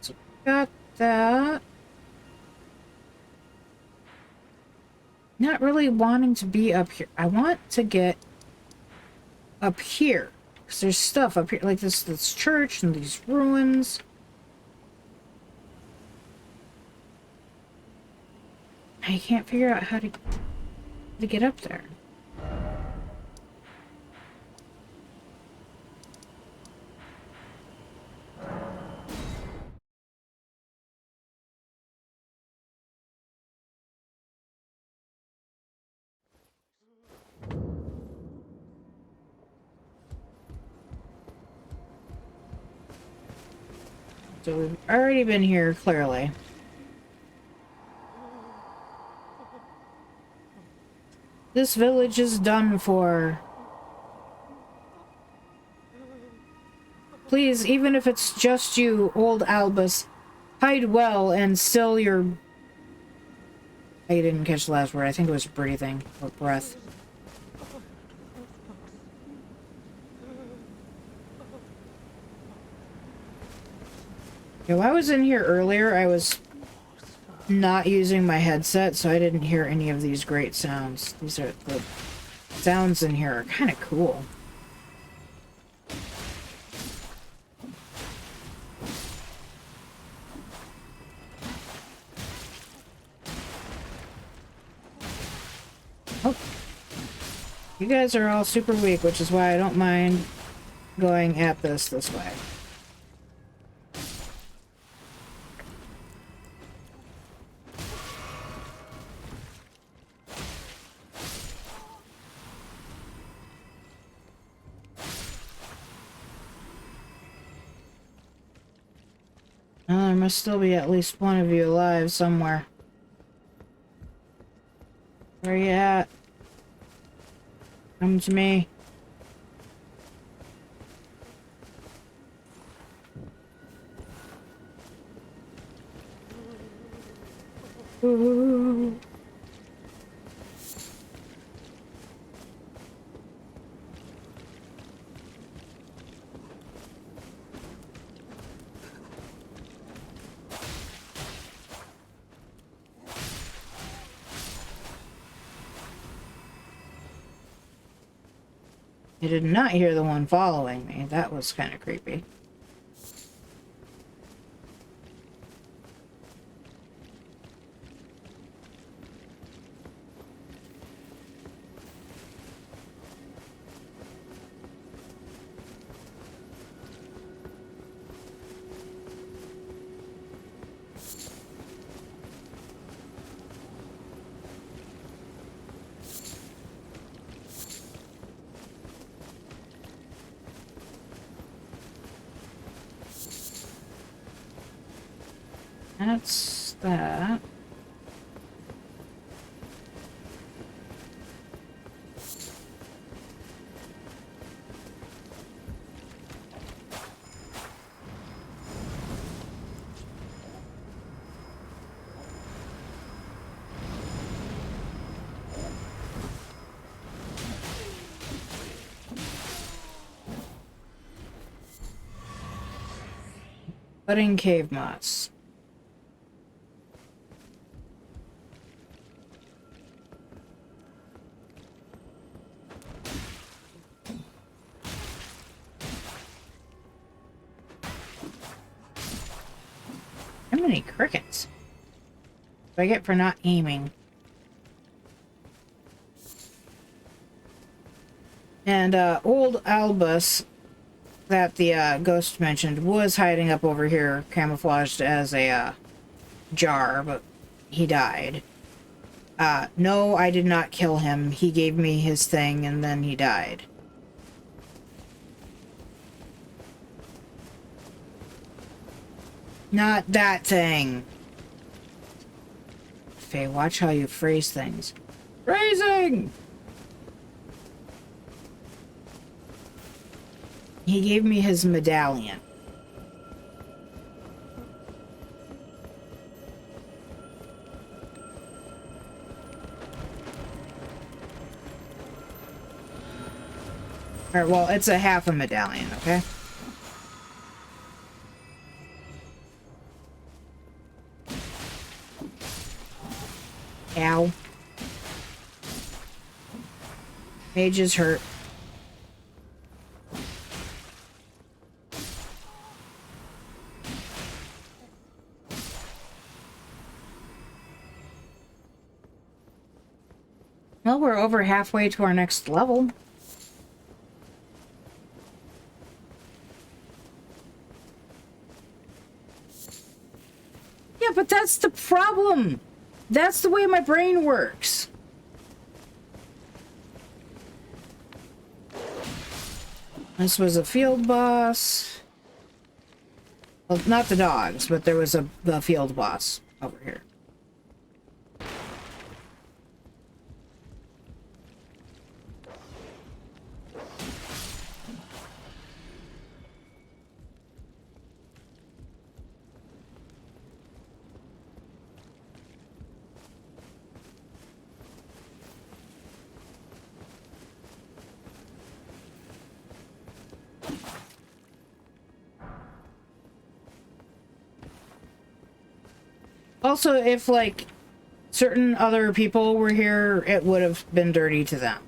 So got that. Not really wanting to be up here. I want to get up here. Because there's stuff up here. Like this church and these ruins. I can't figure out how to get up there. So we've already been here, clearly. This village is done for. Please, even if it's just you, old Albus, hide well and still your... I didn't catch the last word. I think it was breathing or breath. Yo, I was in here earlier. I was not using my headset, so I didn't hear any of these great sounds. These are the sounds in here are kind of cool. Oh, you guys are all super weak, which is why I don't mind going at this way. There must still be at least one of you alive somewhere. Where are you at? Come to me. Ooh. I did not hear the one following me. That was kind of creepy. That's that. Budding cave moss. many crickets. What do I get for not aiming? And old Albus that the ghost mentioned was hiding up over here, camouflaged as a jar, but he died. No, I did not kill him. He gave me his thing and then he died. Not that thing. Faye, watch how you phrase things. Phrasing! He gave me his medallion. Alright, well, it's a half a medallion, okay? Ow. Mage is hurt. Well, we're over halfway to our next level. Yeah, but that's the problem. That's the way my brain works. This was a field boss. Well, not the dogs, but there was the field boss over here. Also, if, like, certain other people were here, it would have been dirty to them.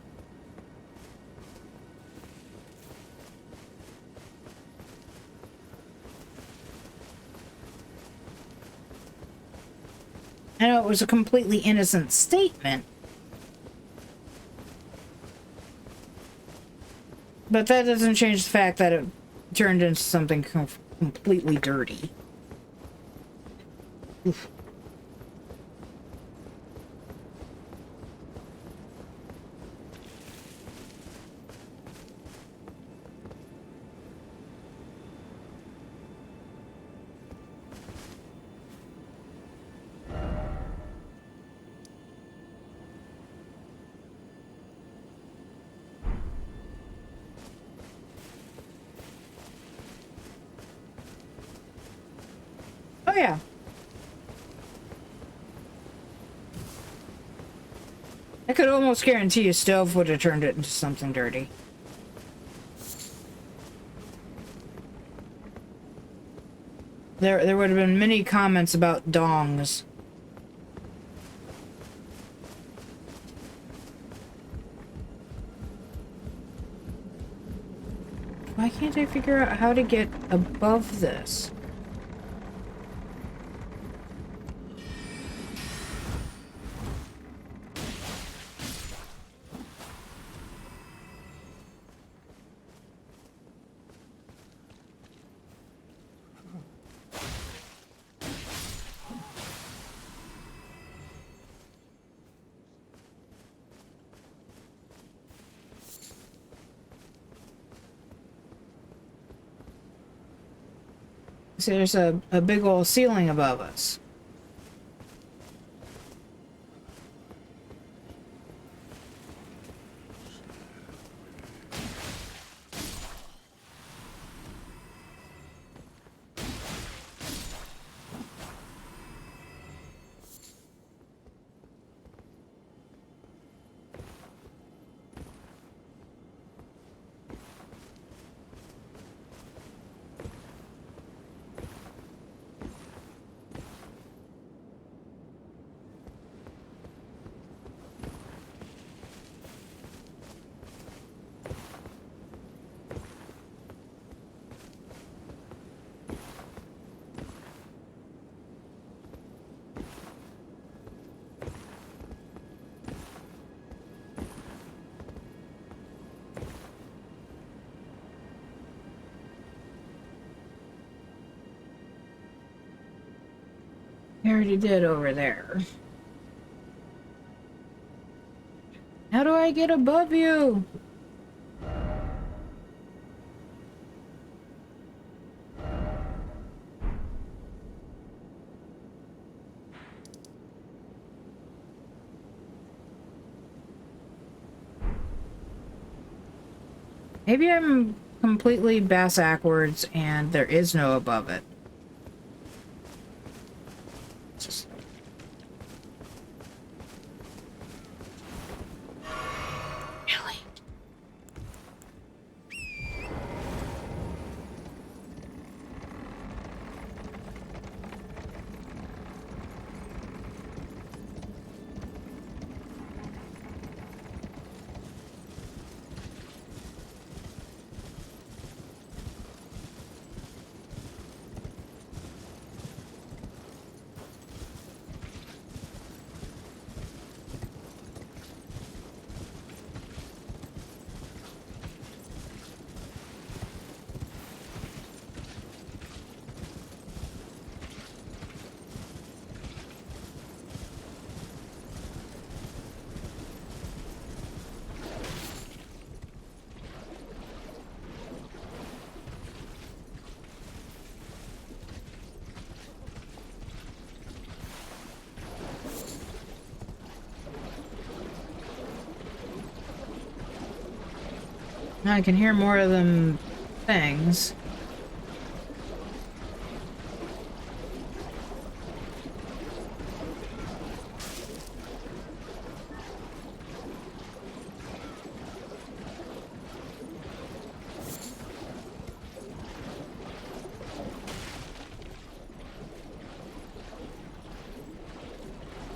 I know it was a completely innocent statement, but that doesn't change the fact that it turned into something completely dirty. Oof. Oh yeah. I could almost guarantee a stove would have turned it into something dirty. There would have been many comments about dongs. Why can't I figure out how to get above this? See, there's a big old ceiling above us. We already did over there. How do I get above you? Maybe I'm completely bass-ackwards and there is no above it. Just... Really? I can hear more of them things.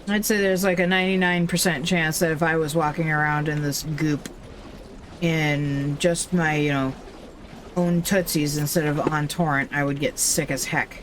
I'd say there's like a 99% chance that if I was walking around in this goop in just my, you know, own tootsies instead of on torrent, I would get sick as heck.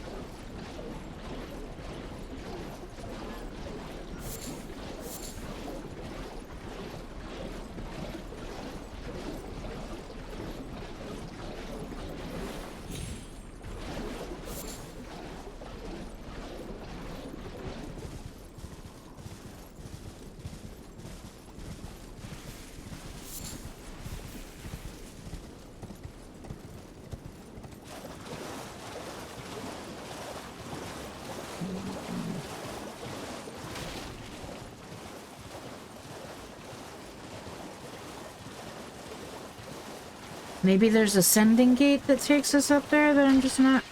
Maybe there's a sending gate that takes us up there that I'm just not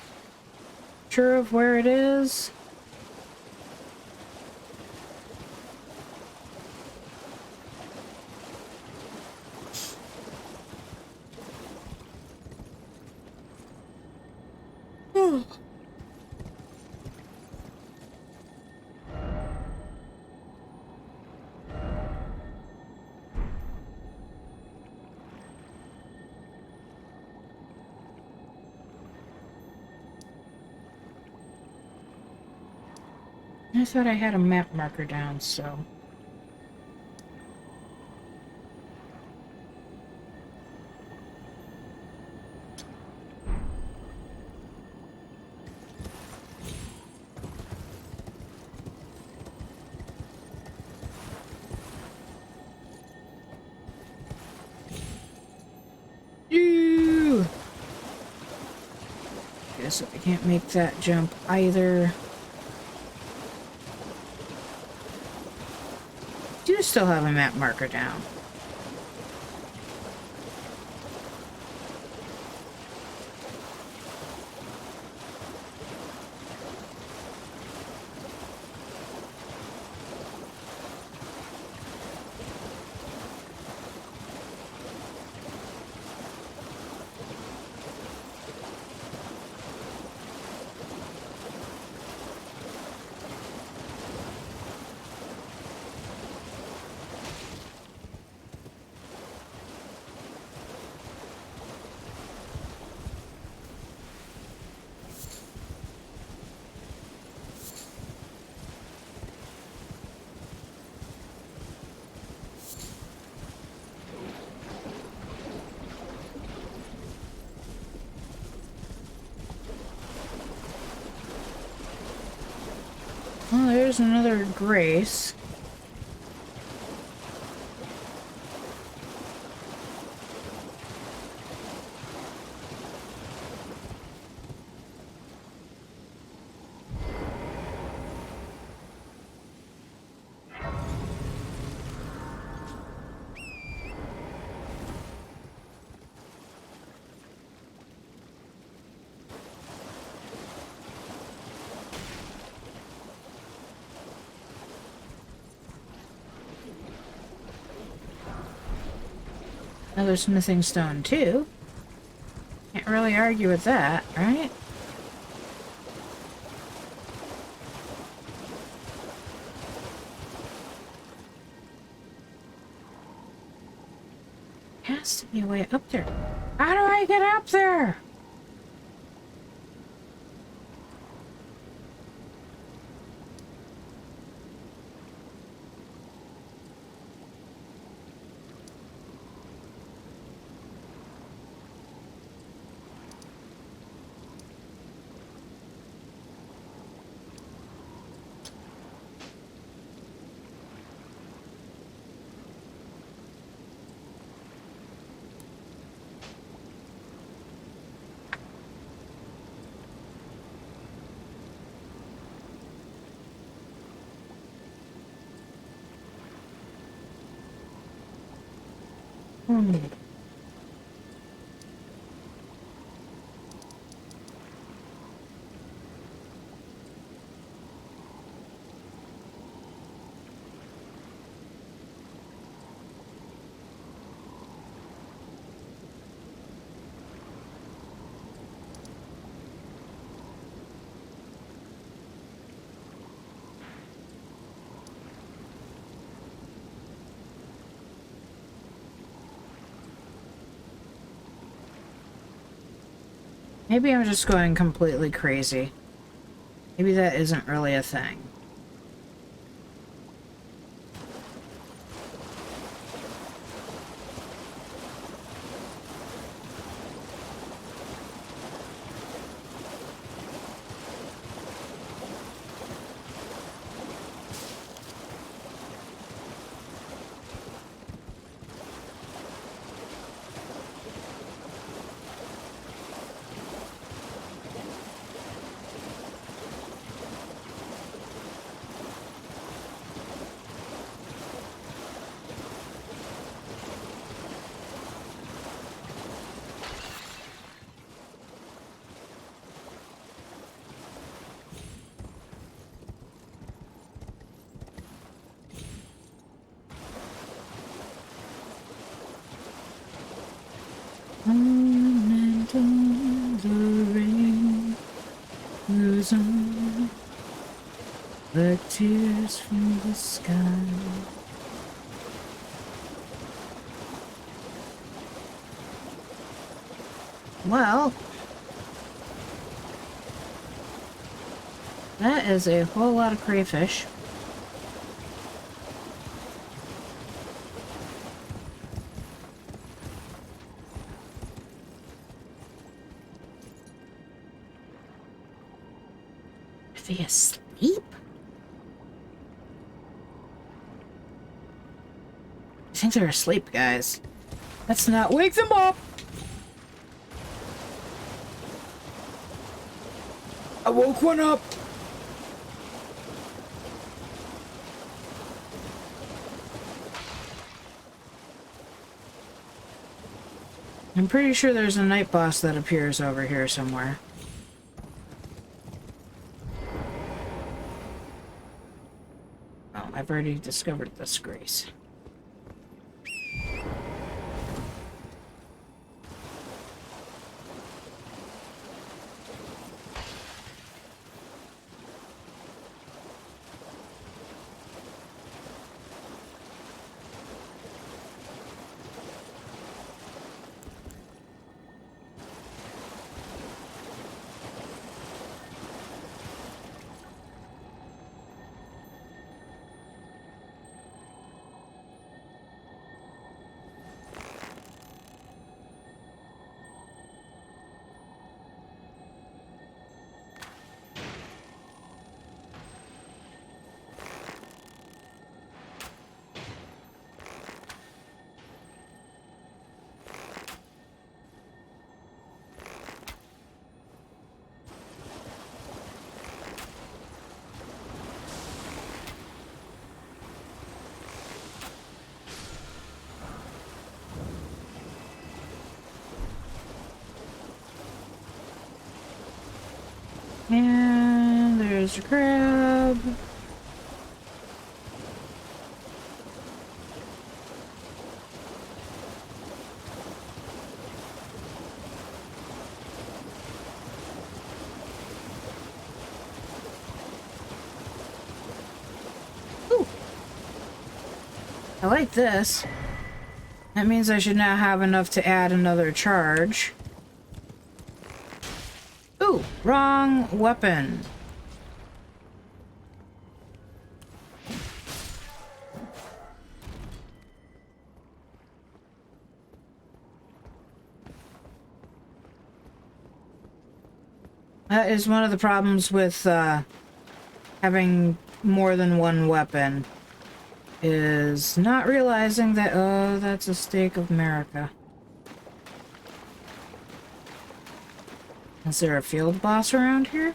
sure of where it is. I thought I had a map marker down, so... Ew! Guess I can't make that jump either. Do still have a map marker down. there's another Grace. Another smithing stone, too. Can't really argue with that, right? Has to be a way up there. How do I get up there? Maybe I'm just going completely crazy. Maybe that isn't really a thing. Like tears from the sky. Well, that is a whole lot of crayfish. Are they asleep? I think they're asleep, guys. Let's not wake them up! I woke one up! I'm pretty sure there's a night boss that appears over here somewhere. Oh, I've already discovered this Grace. And there's a crab. Ooh. I like this. That means I should now have enough to add another charge. Ooh, wrong weapon. That is one of the problems with having more than one weapon, is not realizing that, oh, that's a stake of America. Is there a field boss around here?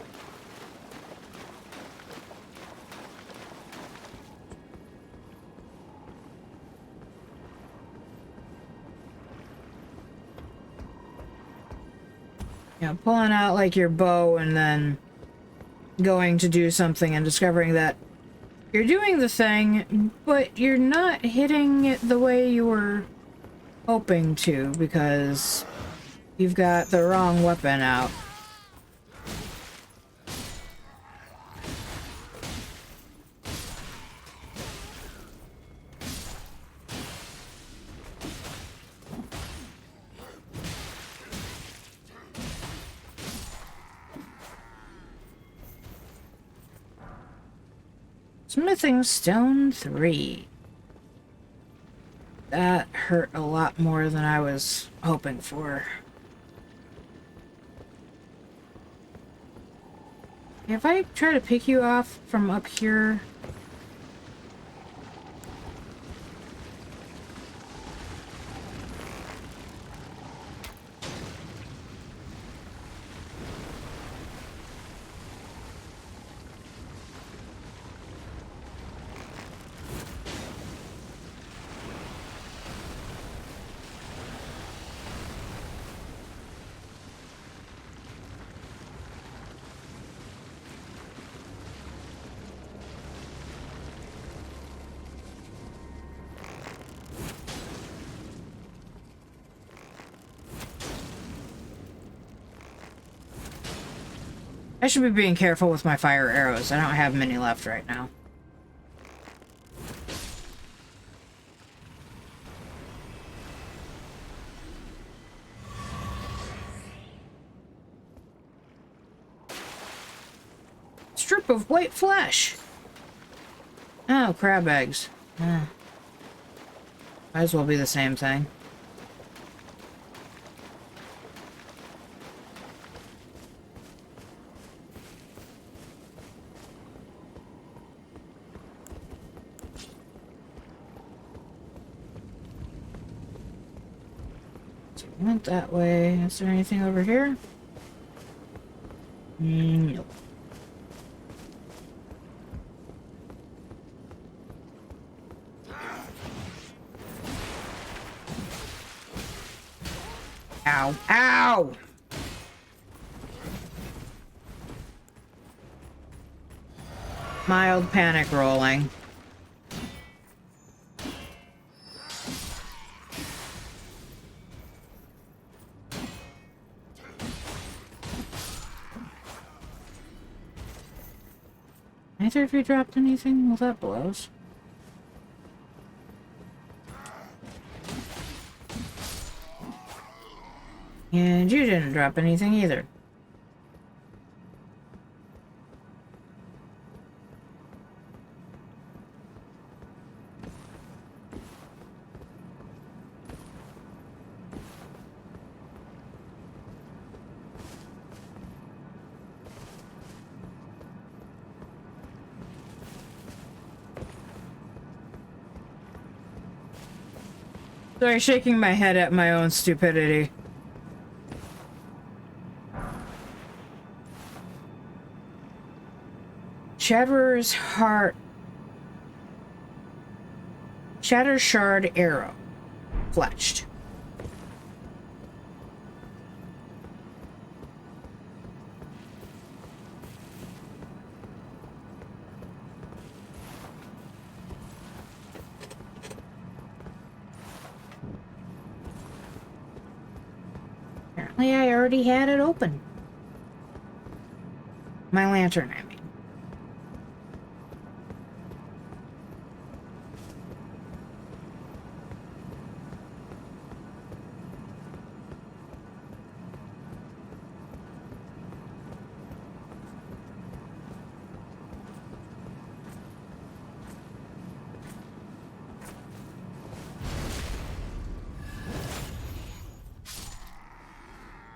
Yeah, pulling out like your bow and then going to do something and discovering that you're doing the thing, but you're not hitting it the way you were hoping to because you've got the wrong weapon out. Smithing Stone 3. That hurt a lot more than I was hoping for. If I try to pick you off from up here... I should be being careful with my fire arrows. I don't have many left right now. Strip of white flesh. Oh, crab eggs. Might as well be the same thing. Went that way. Is there anything over here? Nope. Ow. Ow! Mild panic rolling. Either of you dropped anything? Well, that blows. And you didn't drop anything either. Sorry, shaking my head at my own stupidity. Shatter's heart. Shatter shard arrow. Fletched. Apparently I already had it open. My lantern, I mean.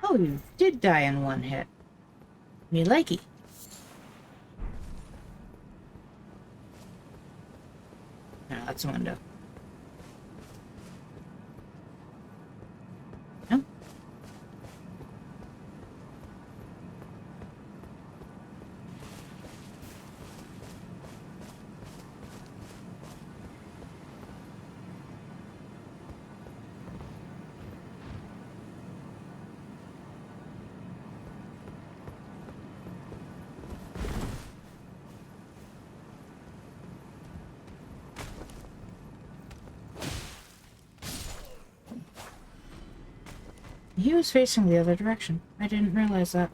Oh, you did die in one hit. Me likey. No, that's a window. No? He was facing the other direction. I didn't realize that.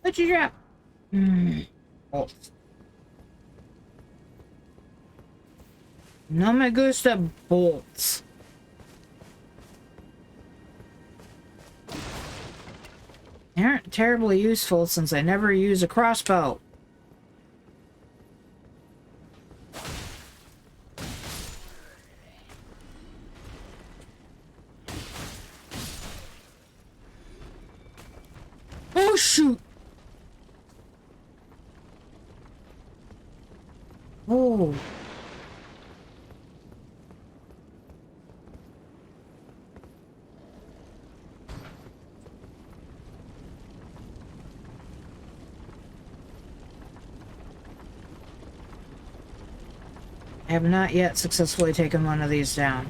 What'd you drop? Oh. No me gusta bolts. They aren't terribly useful since I never use a crossbow. Oh shoot! Oh. I have not yet successfully taken one of these down.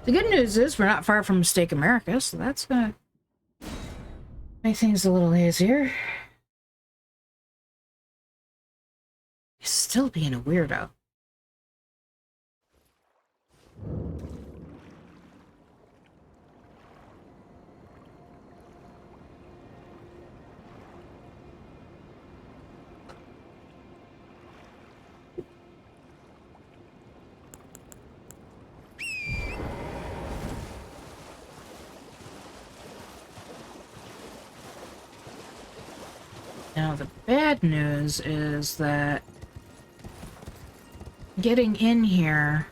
The good news is we're not far from Steak America, so that's gonna make things a little easier. He's still being a weirdo. Now, the bad news is that getting in here...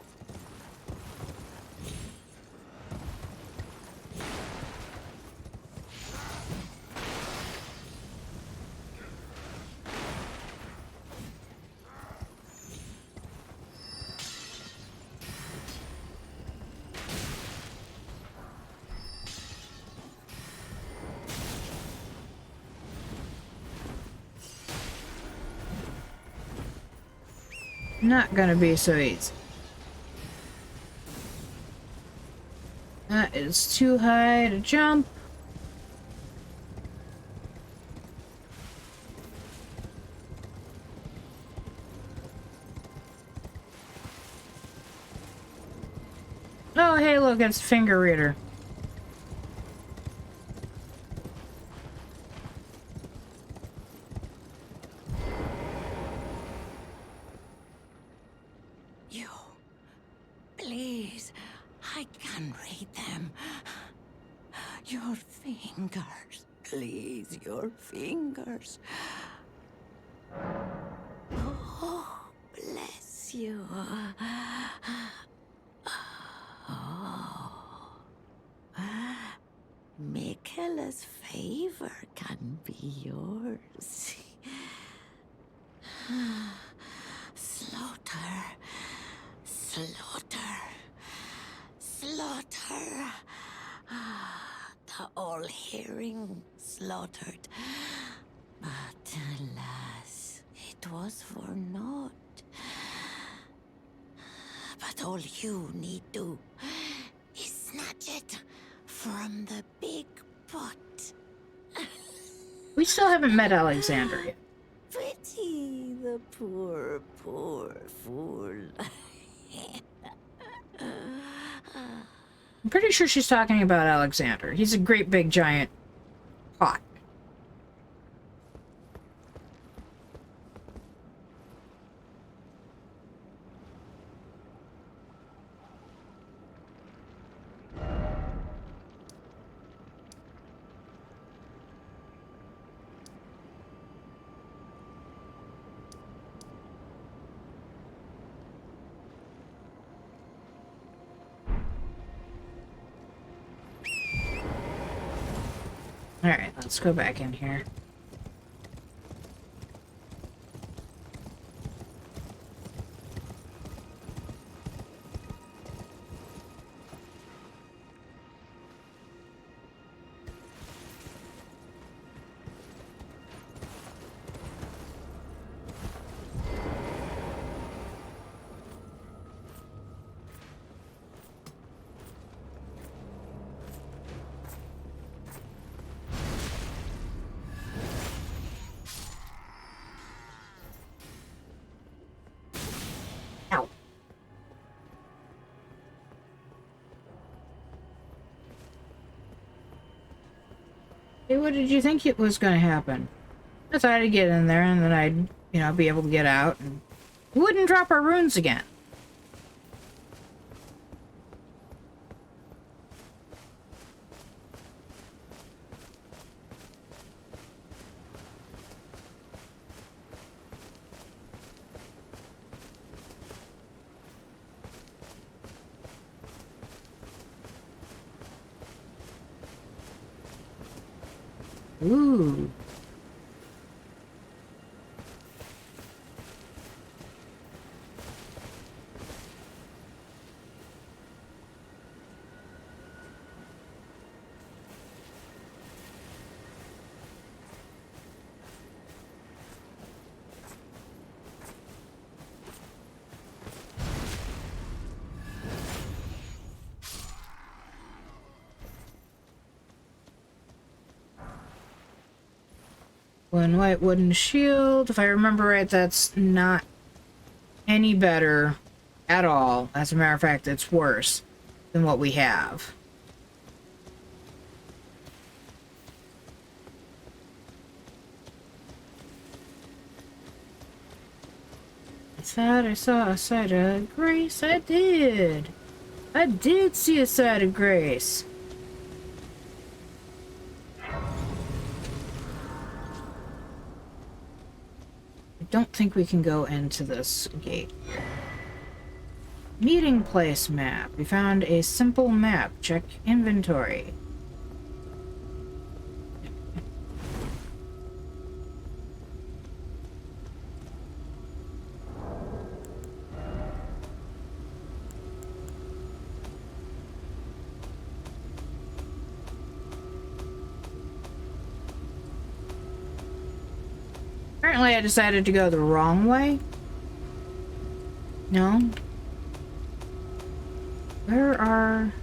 not gonna be so easy. That is too high to jump. Oh, hey, look, it's a finger reader. Please, I can read them. Your fingers. Please, your fingers. Oh, bless you. Oh. Michaela's favor can be yours. Slaughter. Slaughter. Slaughter. The all-hearing slaughtered. But alas, it was for naught. But all you need do is snatch it from the big pot. We still haven't met Alexander yet. Pity the poor, poor fool. I'm pretty sure she's talking about Alexander. He's a great big giant pot. Alright, let's go back in here. Hey, what did you think it was going to happen? I thought I'd get in there and then I'd, be able to get out and we wouldn't drop our runes again. Ooh. One white wooden shield. If I remember right, that's not any better at all. As a matter of fact, it's worse than what we have. I thought I saw a side of grace. I did. I did see a side of grace. Don't think we can go into this gate. Meeting place map. We found a simple map. Check inventory. Apparently I decided to go the wrong way. No? Where are...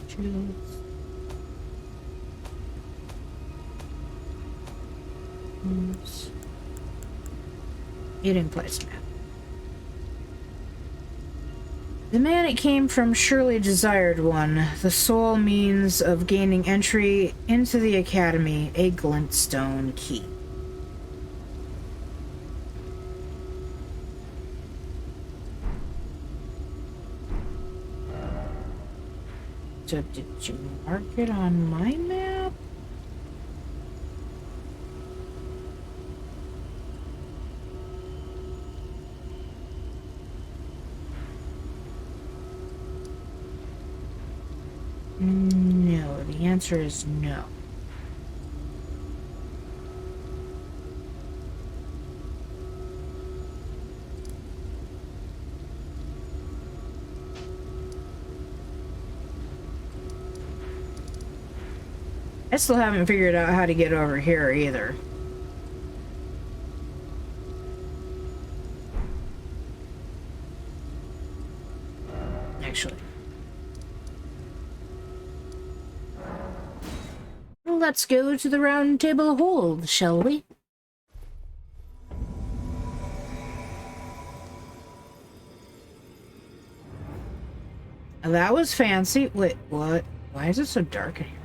Shields. Meeting place map. The man it came from surely desired one, the sole means of gaining entry into the academy, a glintstone key. Did you mark it on my map? No, the answer is no. I still haven't figured out how to get over here either. Actually. Let's go to the round table hold, shall we? That was fancy. Wait, what? Why is it so dark in here?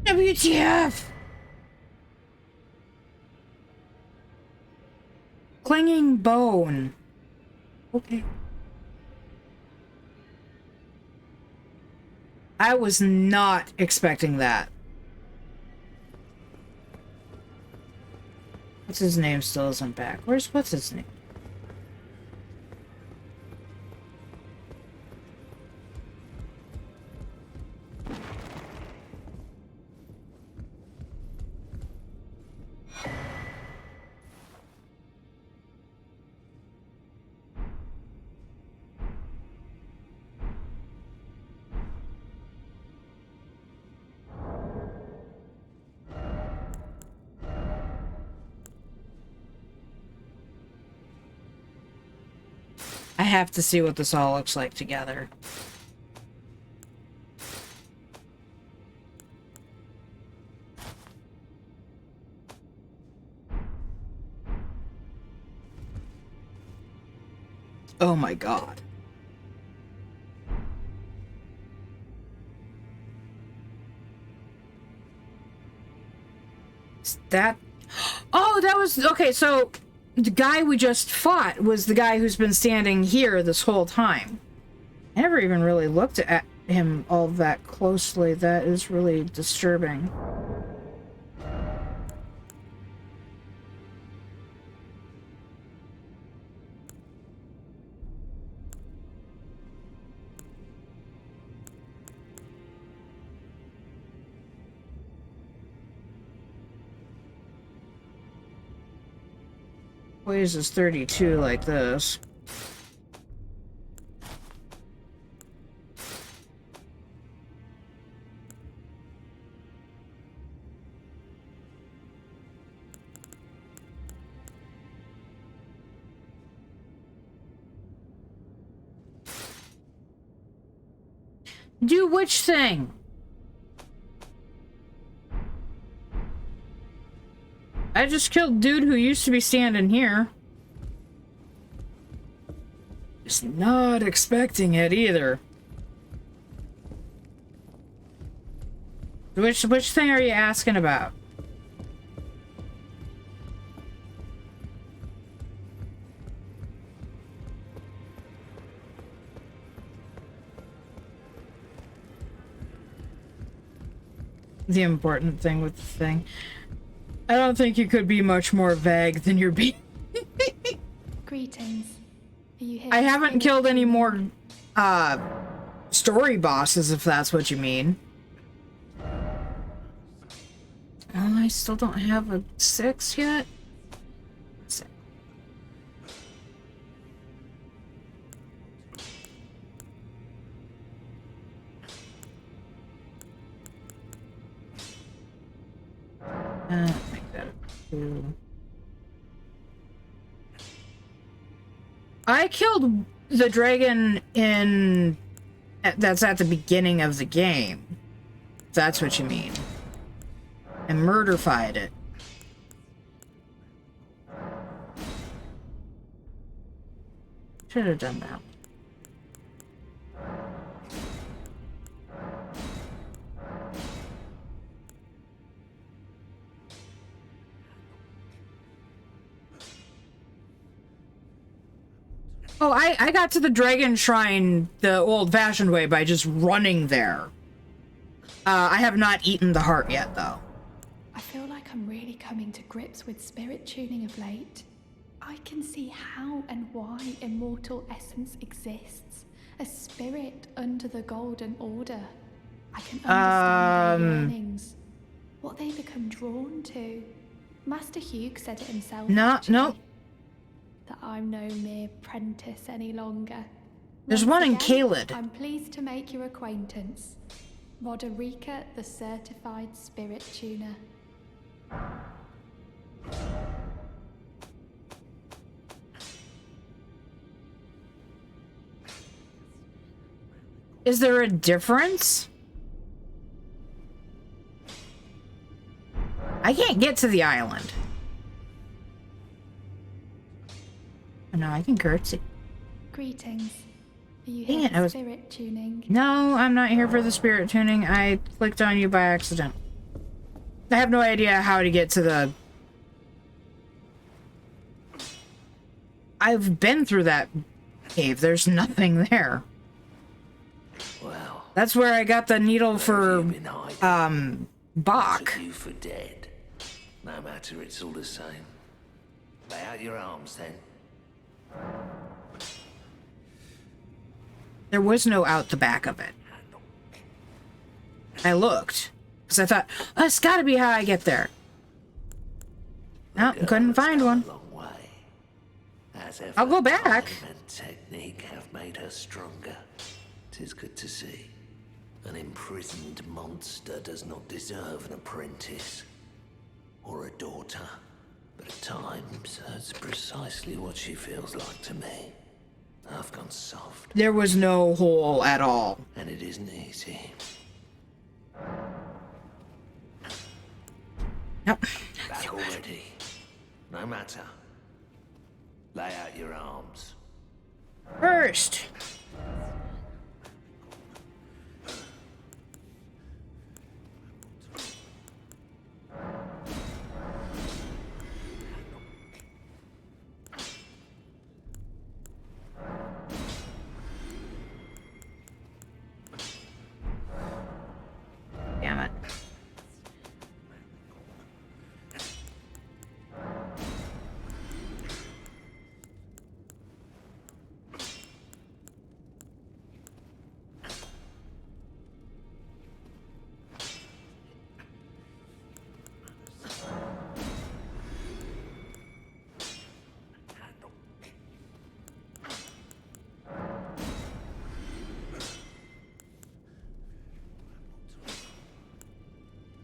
WTF! Clinging bone. Okay. I was not expecting that. What's his name still isn't back. What's his name? I have to see what this all looks like together. Oh my god. Is that... Oh, that was... Okay, so... The guy we just fought was the guy who's been standing here this whole time. I never even really looked at him all that closely. That is really disturbing. Ways is 32 like this. Do which thing? I just killed dude who used to be standing here. Just not expecting it either. Which thing are you asking about? The important thing with the thing. I don't think you could be much more vague than you're being. Greetings. Are you here? I haven't killed any more story bosses, if that's what you mean. Oh, I still don't have a 6 yet. Six. Make that a 2. I killed the dragon in... That's at the beginning of the game. If that's what you mean. And murderfied it. Should have done that. Oh, I got to the Dragon Shrine the old-fashioned way by just running there. I have not eaten the heart yet, though. I feel like I'm really coming to grips with spirit tuning of late. I can see how and why immortal essence exists. A spirit under the Golden Order. I can understand their yearnings. What they become drawn to. Master Hugh said it himself. No. That I'm no mere apprentice any longer. There's one in Caelid. I'm pleased to make your acquaintance. Roderica, the certified spirit tuner. Is there a difference? I can't get to the island. Oh, no, I can curtsy. Greetings. Are you Dang here it, for spirit tuning? No, I'm not here for the spirit tuning. I clicked on you by accident. I have no idea how to get to the... I've been through that cave. There's nothing there. Well, that's where I got the needle for, Bach. took you for dead. No matter, it's all the same. Lay out your arms, then. There was no out the back of it. I looked, because I thought, oh, that's gotta be how I get there. No, couldn't find one. I'll go back. Time and technique have made her stronger. 'Tis good to see. An imprisoned monster does not deserve an apprentice. Or a daughter. But at times, that's precisely what she feels like to me. I've gone soft. There was no hole at all. And it isn't easy. Nope. Back already. No matter. Lay out your arms. First. Damn it.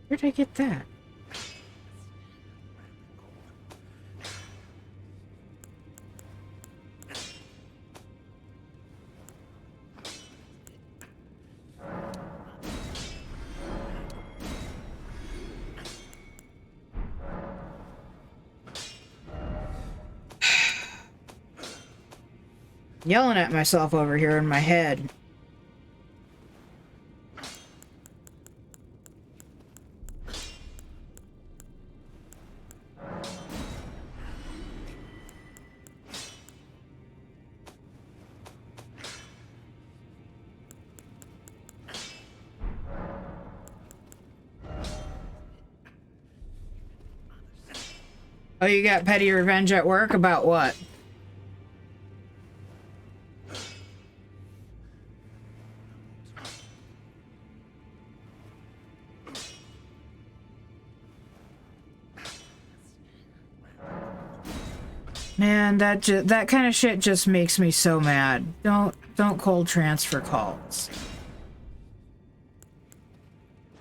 Where'd I get that? Yelling at myself over here in my head. Oh, you got petty revenge at work? About what? Man, that kind of shit just makes me so mad. Don't cold transfer calls.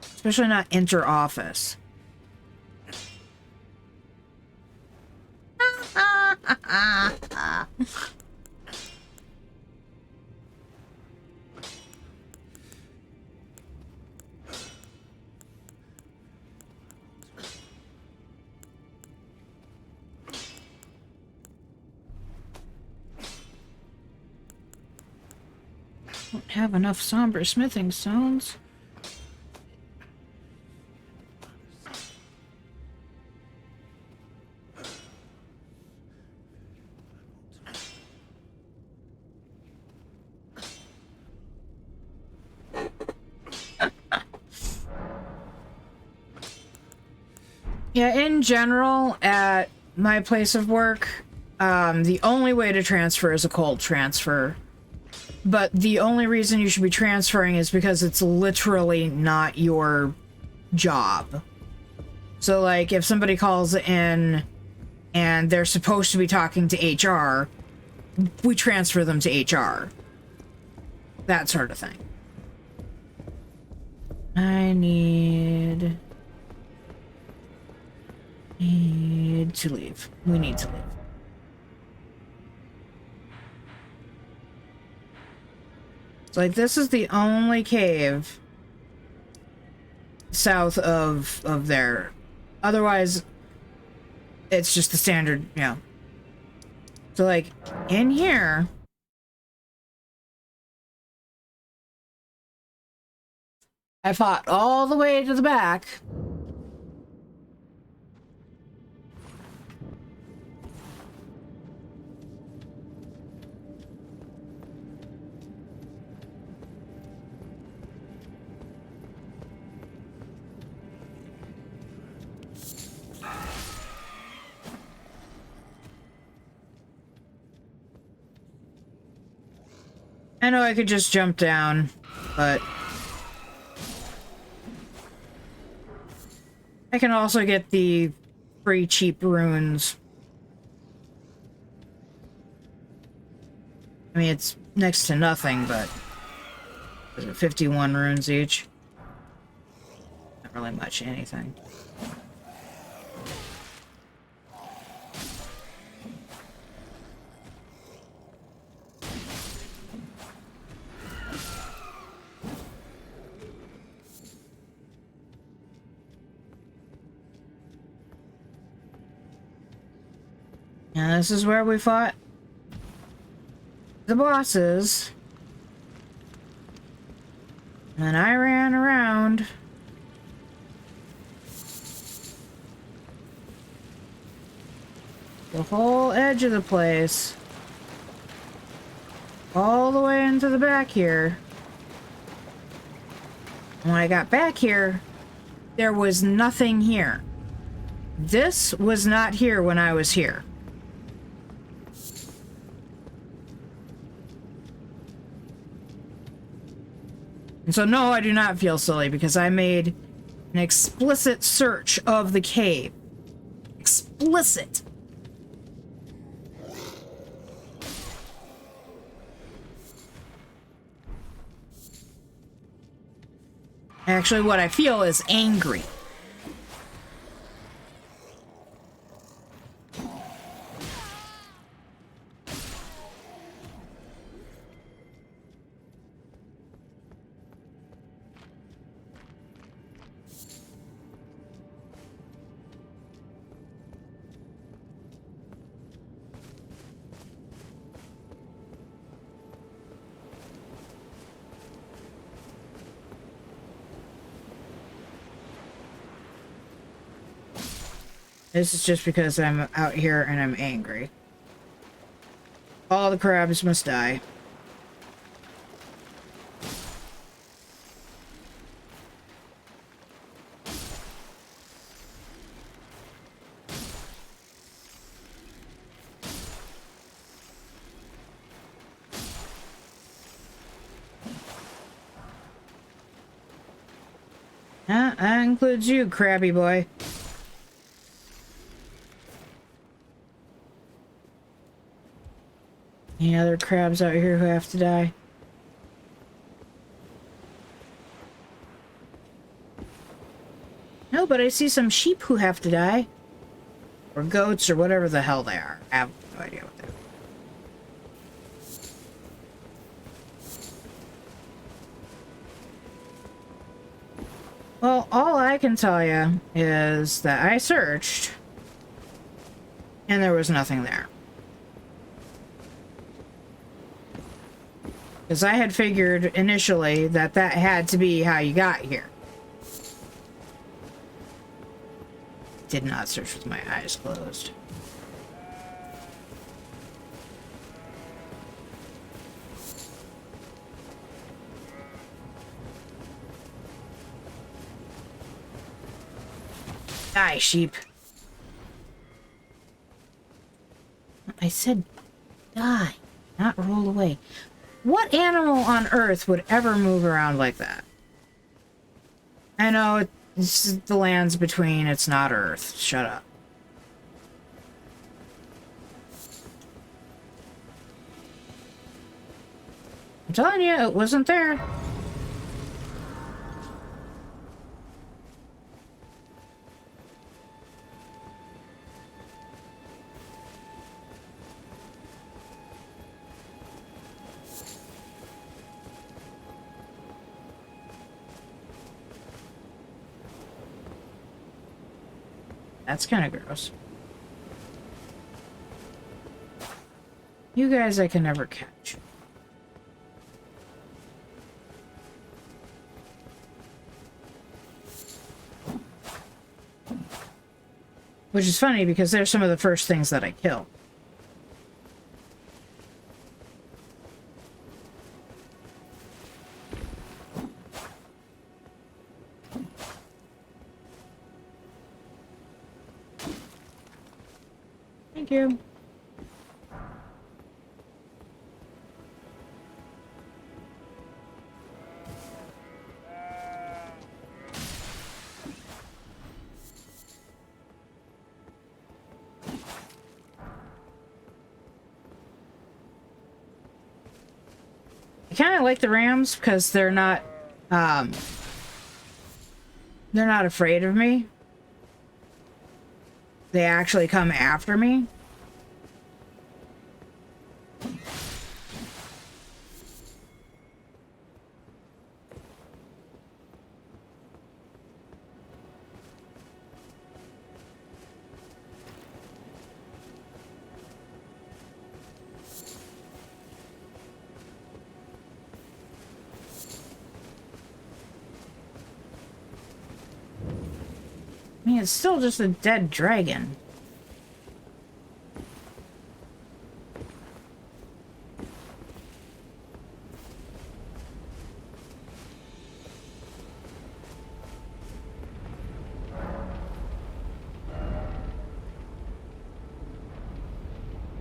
Especially not inter-office. have enough somber smithing stones. Yeah, in general, at my place of work, the only way to transfer is a cold transfer. But the only reason you should be transferring is because it's literally not your job. So, like, if somebody calls in and they're supposed to be talking to HR, we transfer them to HR. That sort of thing. I need to leave. We need to leave. So, like, this is the only cave south of there. Otherwise, it's just the standard, you know. So, like, in here, I fought all the way to the back. I know I could just jump down, but I can also get the free cheap runes. I mean, it's next to nothing, but is it 51 runes each? Not really much anything. And this is where we fought the bosses. And I ran around. The whole edge of the place. All the way into the back here. When I got back here, there was nothing here. This was not here when I was here. And so, no, I do not feel silly because I made an explicit search of the cave. Explicit. Actually, what I feel is angry. This is just because I'm out here and I'm angry. All the crabs must die. That includes you, crabby boy. Any other crabs out here who have to die? No, but I see some sheep who have to die. Or goats, or whatever the hell they are. I have no idea what they are. Well, all I can tell you is that I searched, and there was nothing there. Because I had figured initially that that had to be how you got here. Did not search with my eyes closed. Die, sheep. I said die, not roll away. What animal on Earth would ever move around like that? I know it's the lands between, it's not Earth. Shut up. I'm telling you, it wasn't there. That's kind of gross. You guys I can never catch. Which is funny because they're some of the first things that I kill. Thank you. I kind of like the rams because they're not afraid of me. They actually come after me. I mean, it's still just a dead dragon.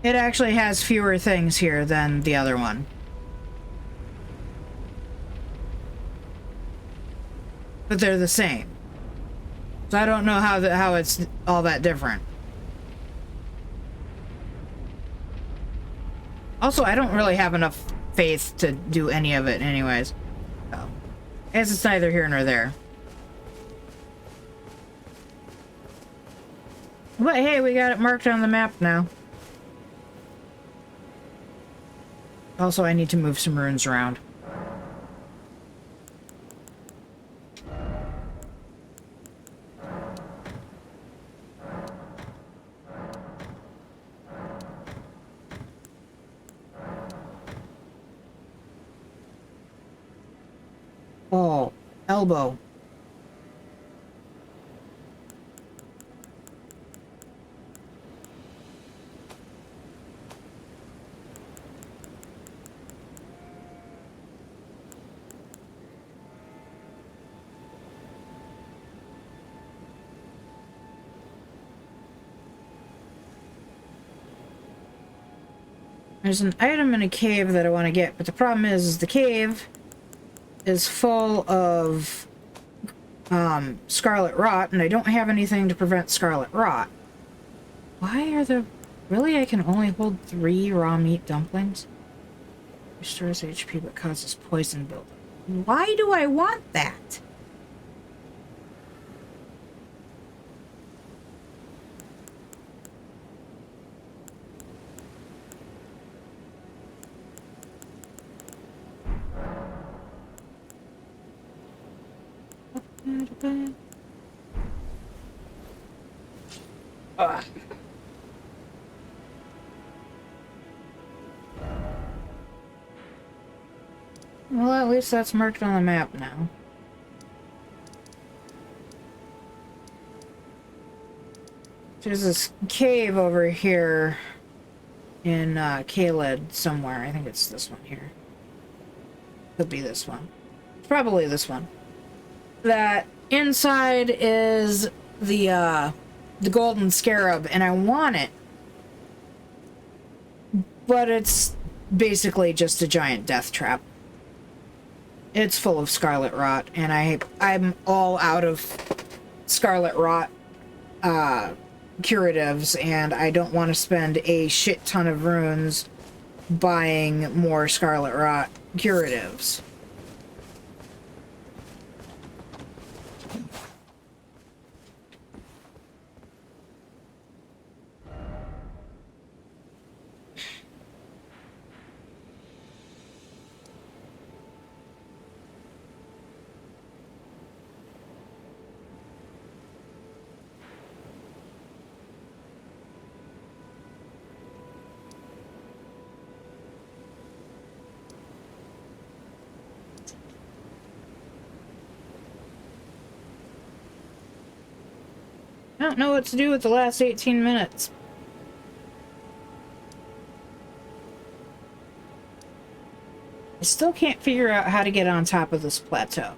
It actually has fewer things here than the other one. But they're the same. So I don't know how it's all that different. Also, I don't really have enough faith to do any of it anyways. So, I guess it's neither here nor there. But hey, we got it marked on the map now. Also, I need to move some runes around. Oh, elbow. There's an item in a cave that I want to get, but the problem is the cave is full of scarlet rot, and I don't have anything to prevent scarlet rot. Why are there... Really? I can only hold 3 raw meat dumplings? Restores HP but causes poison buildup. Why do I want that? Ugh. Well, at least that's marked on the map now. There's this cave over here in Kaled somewhere. I think it's this one here. Could be this one. It's probably this one. That inside is the golden scarab, and I want it. But it's basically just a giant death trap. It's full of scarlet rot, and I'm all out of scarlet rot curatives, and I don't want to spend a shit ton of runes buying more scarlet rot curatives. I don't know what to do with the last 18 minutes. I still can't figure out how to get on top of this plateau.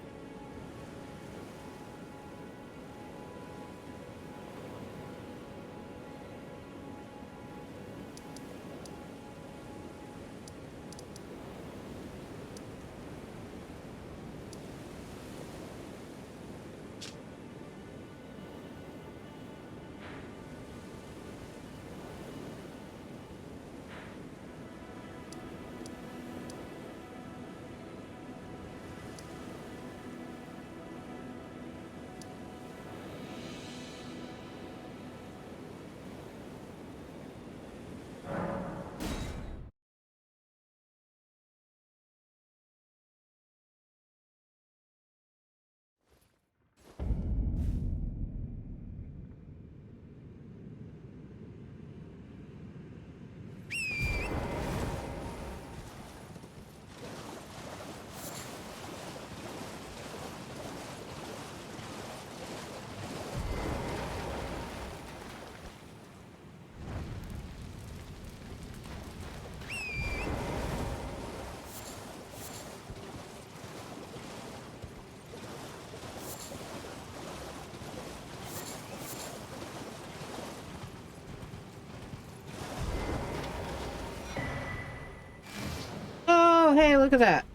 Oh, hey, look at that.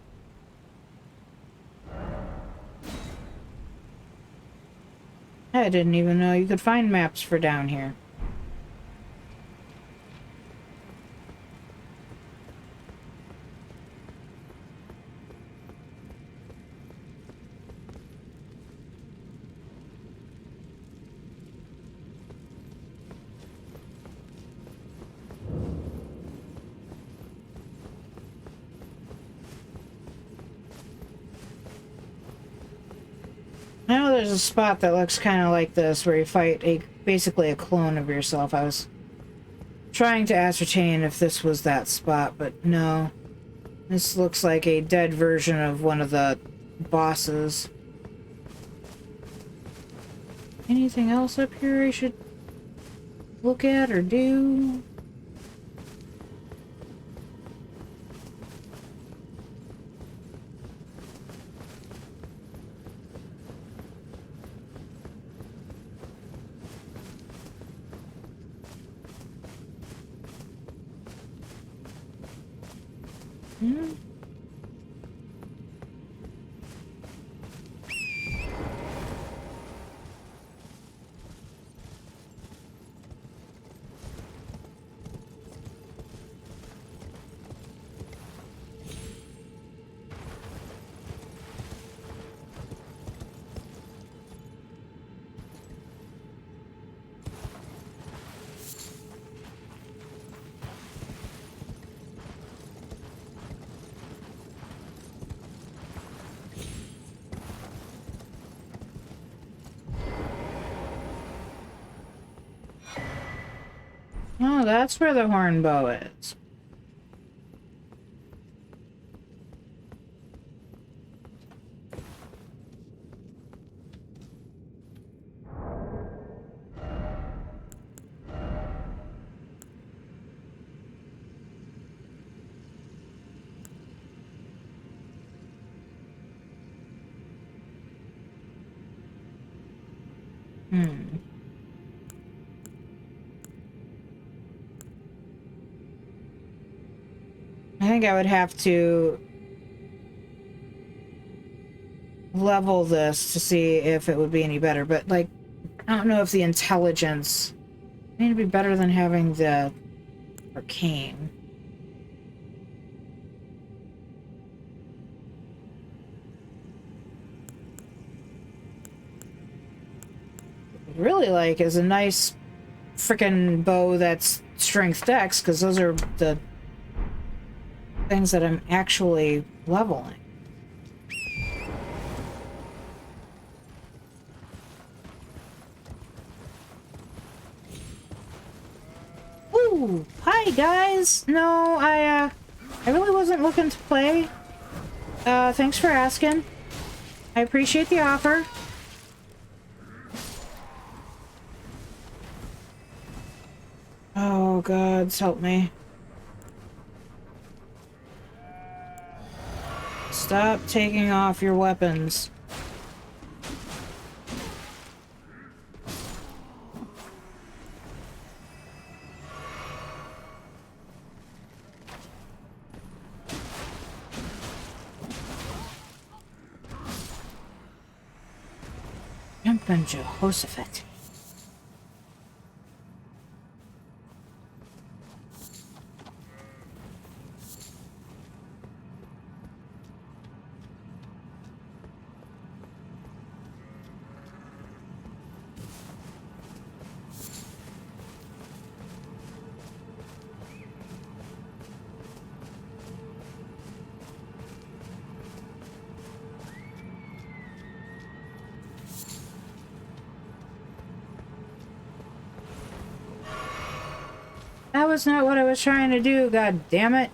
I didn't even know you could find maps for down here. I know there's a spot that looks kind of like this where you fight basically a clone of yourself. I was trying to ascertain if this was that spot, but no. This looks like a dead version of one of the bosses. Anything else up here I should look at or do? Oh, that's where the horn bow is. I think I would have to level this to see if it would be any better, but like, I don't know if the intelligence need to be better than having the arcane. What I really like is a nice frickin' bow that's strength dex, because those are the things that I'm actually leveling. Ooh, hi guys. No, I really wasn't looking to play. Thanks for asking. I appreciate the offer. Oh, gods, help me. Stop taking off your weapons. Jumpin' Jehoshaphat. That was not what I was trying to do, god damn it.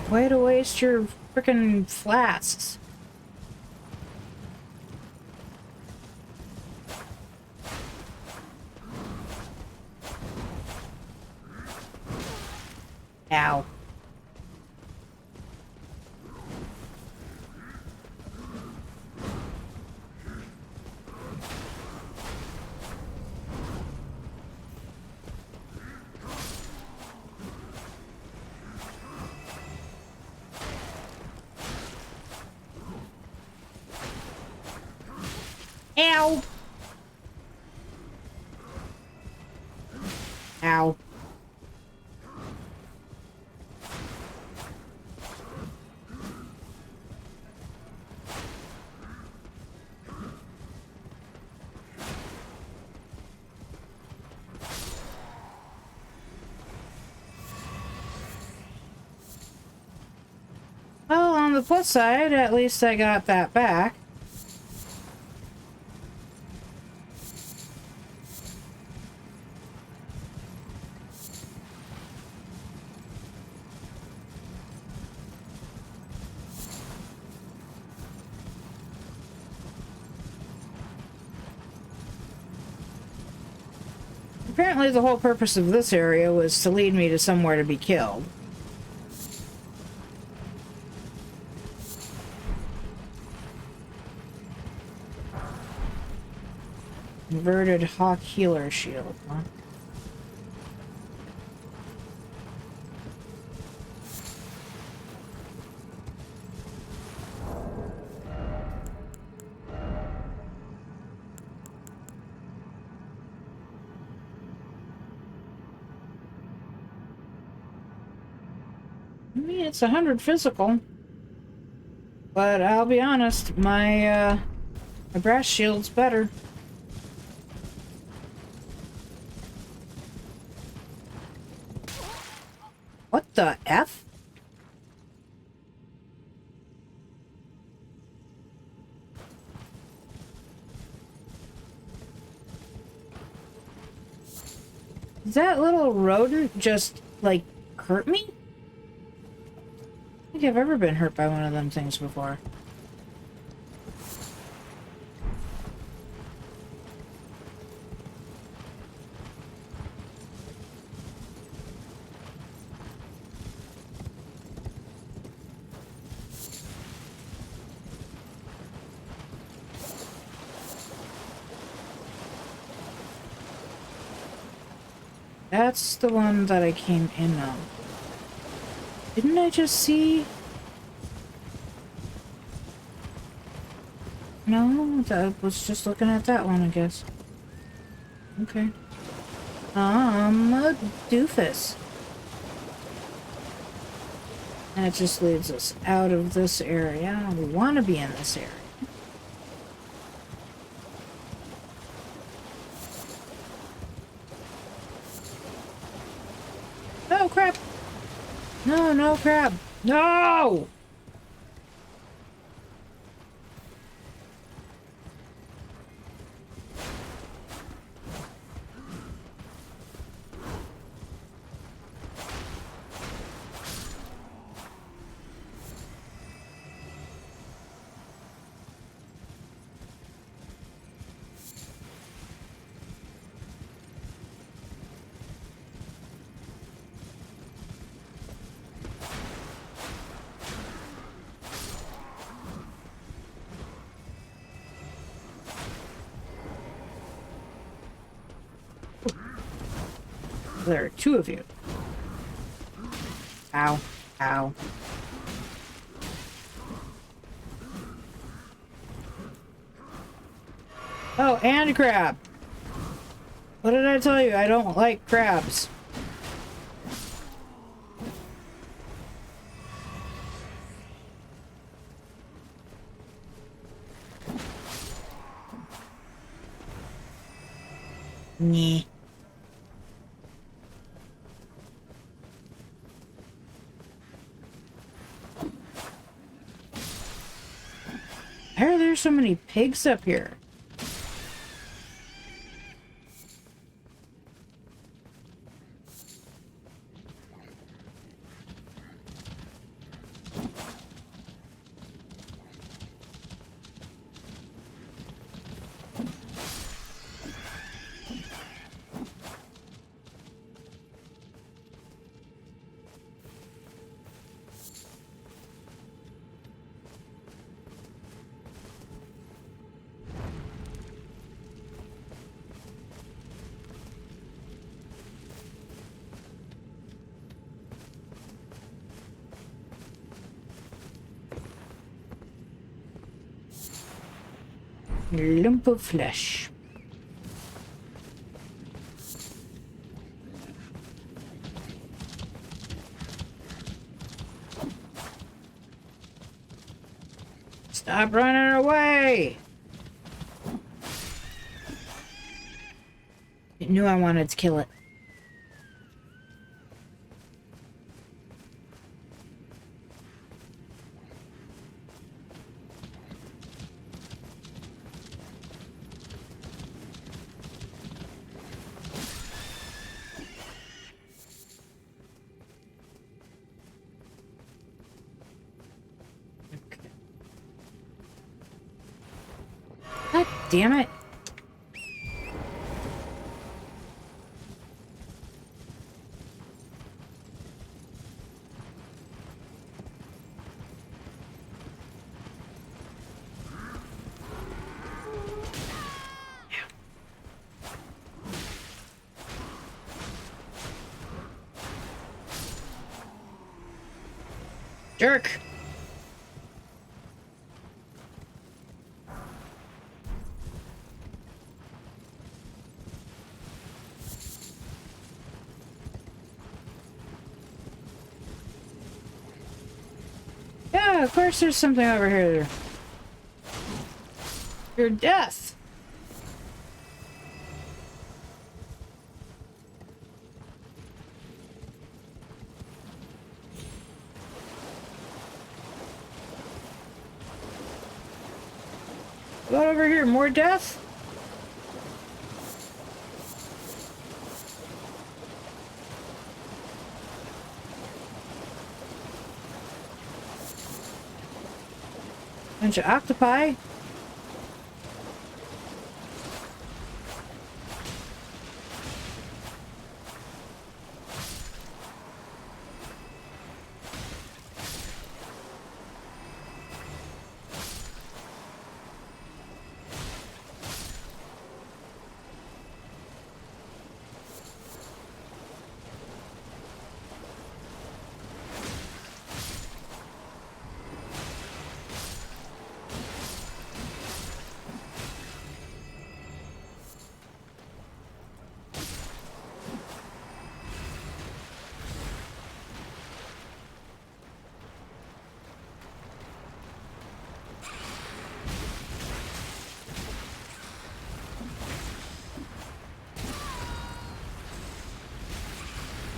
Way to waste your frickin' flasks. Ow. Ow! Ow. Well, on the plus side, at least I got that back. Apparently the whole purpose of this area was to lead me to somewhere to be killed. Inverted Hawk Healer Shield, huh? I mean, it's 100 physical. But I'll be honest, my brass shield's better. What the F? Did that little rodent just, like, hurt me? I don't think I've ever been hurt by one of them things before. That's the one that I came in on. Didn't I just see? No, I was just looking at that one, I guess. Okay. A doofus. That just leads us out of this area. We want to be in this area. Oh, crap! No, no, crab! No! There are two of you. Ow. Ow. Oh, and a crab. What did I tell you? I don't like crabs. Nyeh. Why are there so many pigs up here? Lump of flesh. Stop running away! It knew I wanted to kill it. God damn it. Jerk. Yeah, of course there's something over here. Your death. What over here? More death? Bunch of octopi.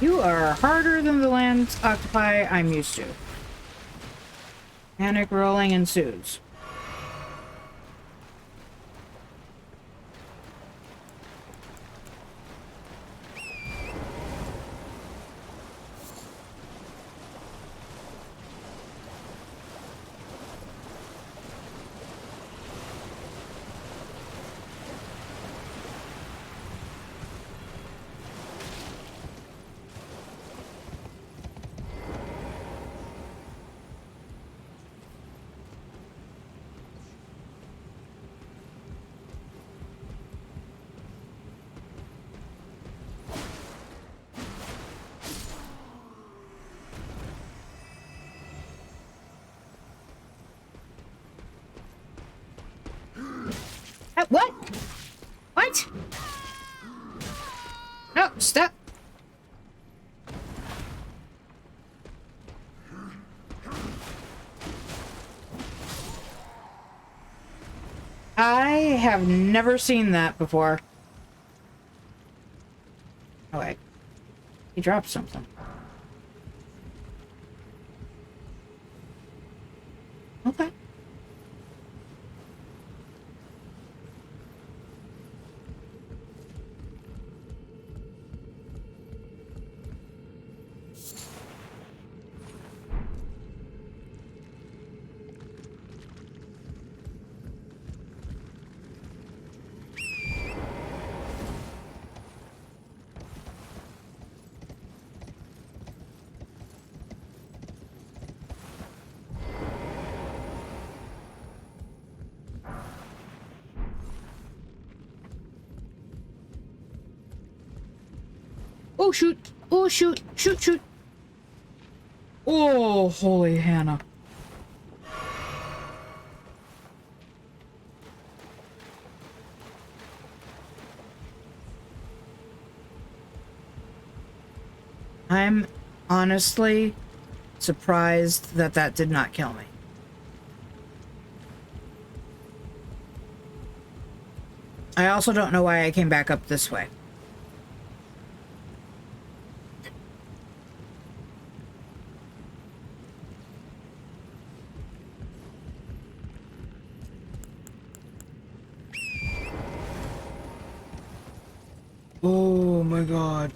You are harder than the land octopi I'm used to. Panic rolling ensues. What? What? No, stop. I have never seen that before. Oh, wait. He dropped something. Okay. Oh, shoot. Oh, shoot. Shoot, shoot. Oh, holy Hannah. I'm honestly surprised that that did not kill me. I also don't know why I came back up this way. Oh my god.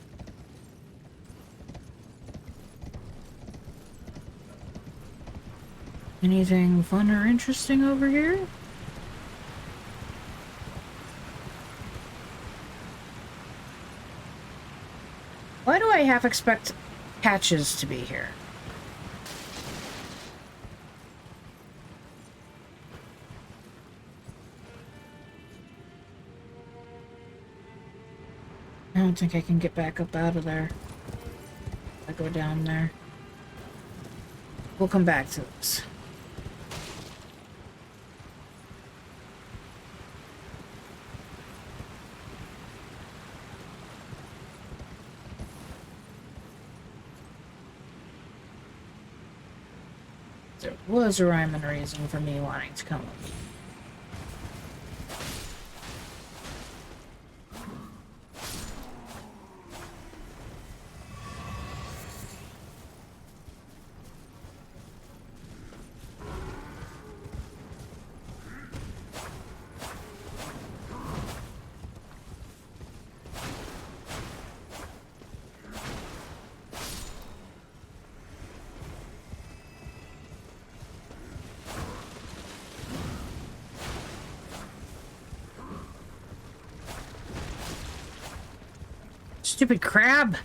Anything fun or interesting over here? Why do I half expect patches to be here? I don't think I can get back up out of there. I go down there. We'll come back to this. There was a rhyme and reason for me wanting to come up. Stupid crab!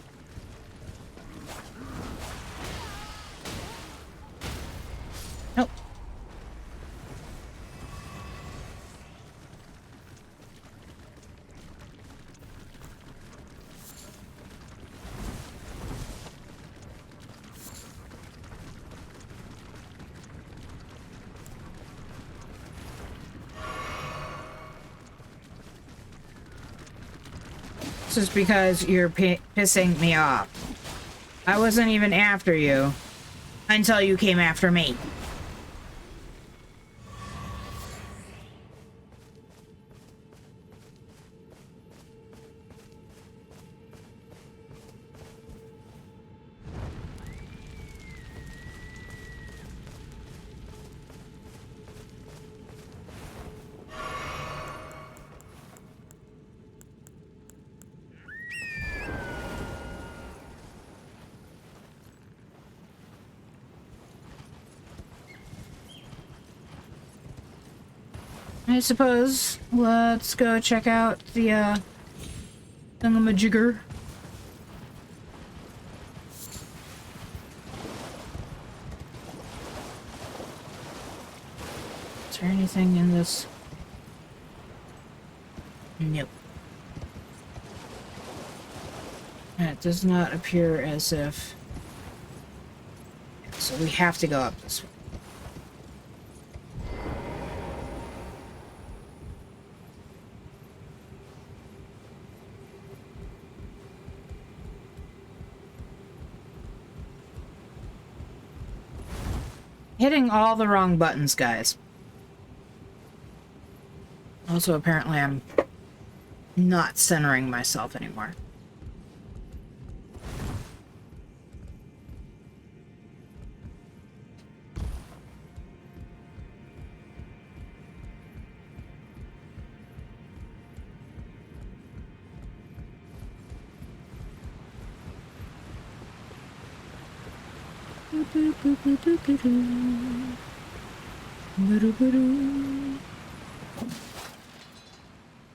Nope. This is because you're pissing me off. I wasn't even after you until you came after me. I suppose let's go check out the thingamajigger. Is there anything in this? Nope. And it does not appear as if... So we have to go up this way. Hitting all the wrong buttons, guys. Also, apparently I'm not centering myself anymore.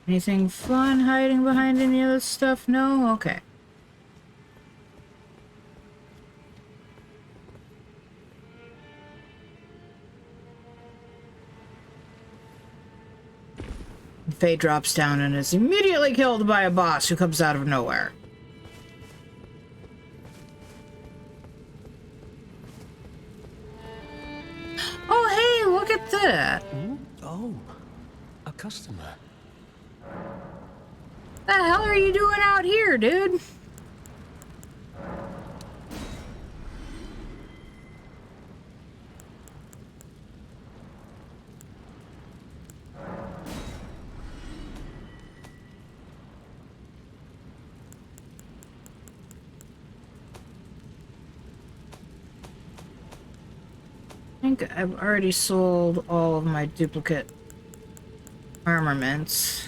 Anything fun hiding behind any of this stuff? No? Okay. Faye drops down and is immediately killed by a boss who comes out of nowhere. Oh, hey, look at that. Oh, a customer. The hell are you doing out here, dude? I think I've already sold all of my duplicate armaments.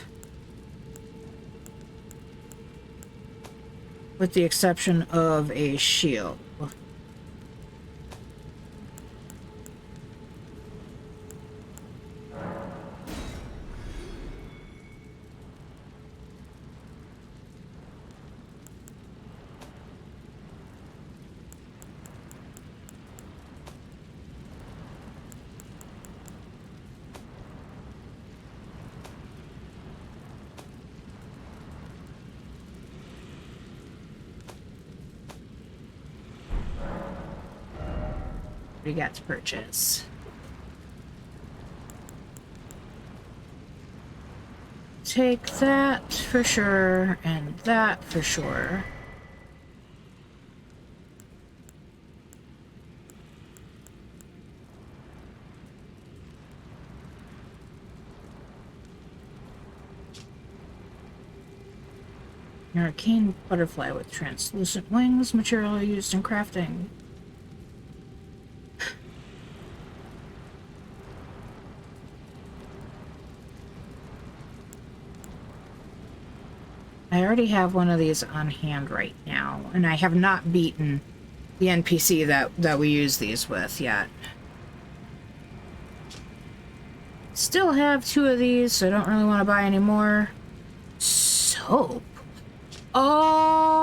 With the exception of a shield. We got to purchase. Take that for sure, and that for sure. An arcane butterfly with translucent wings, material used in crafting. I already have one of these on hand right now, and I have not beaten the NPC that we use these with yet. Still have 2 of these, so I don't really want to buy any more. Soap. Oh!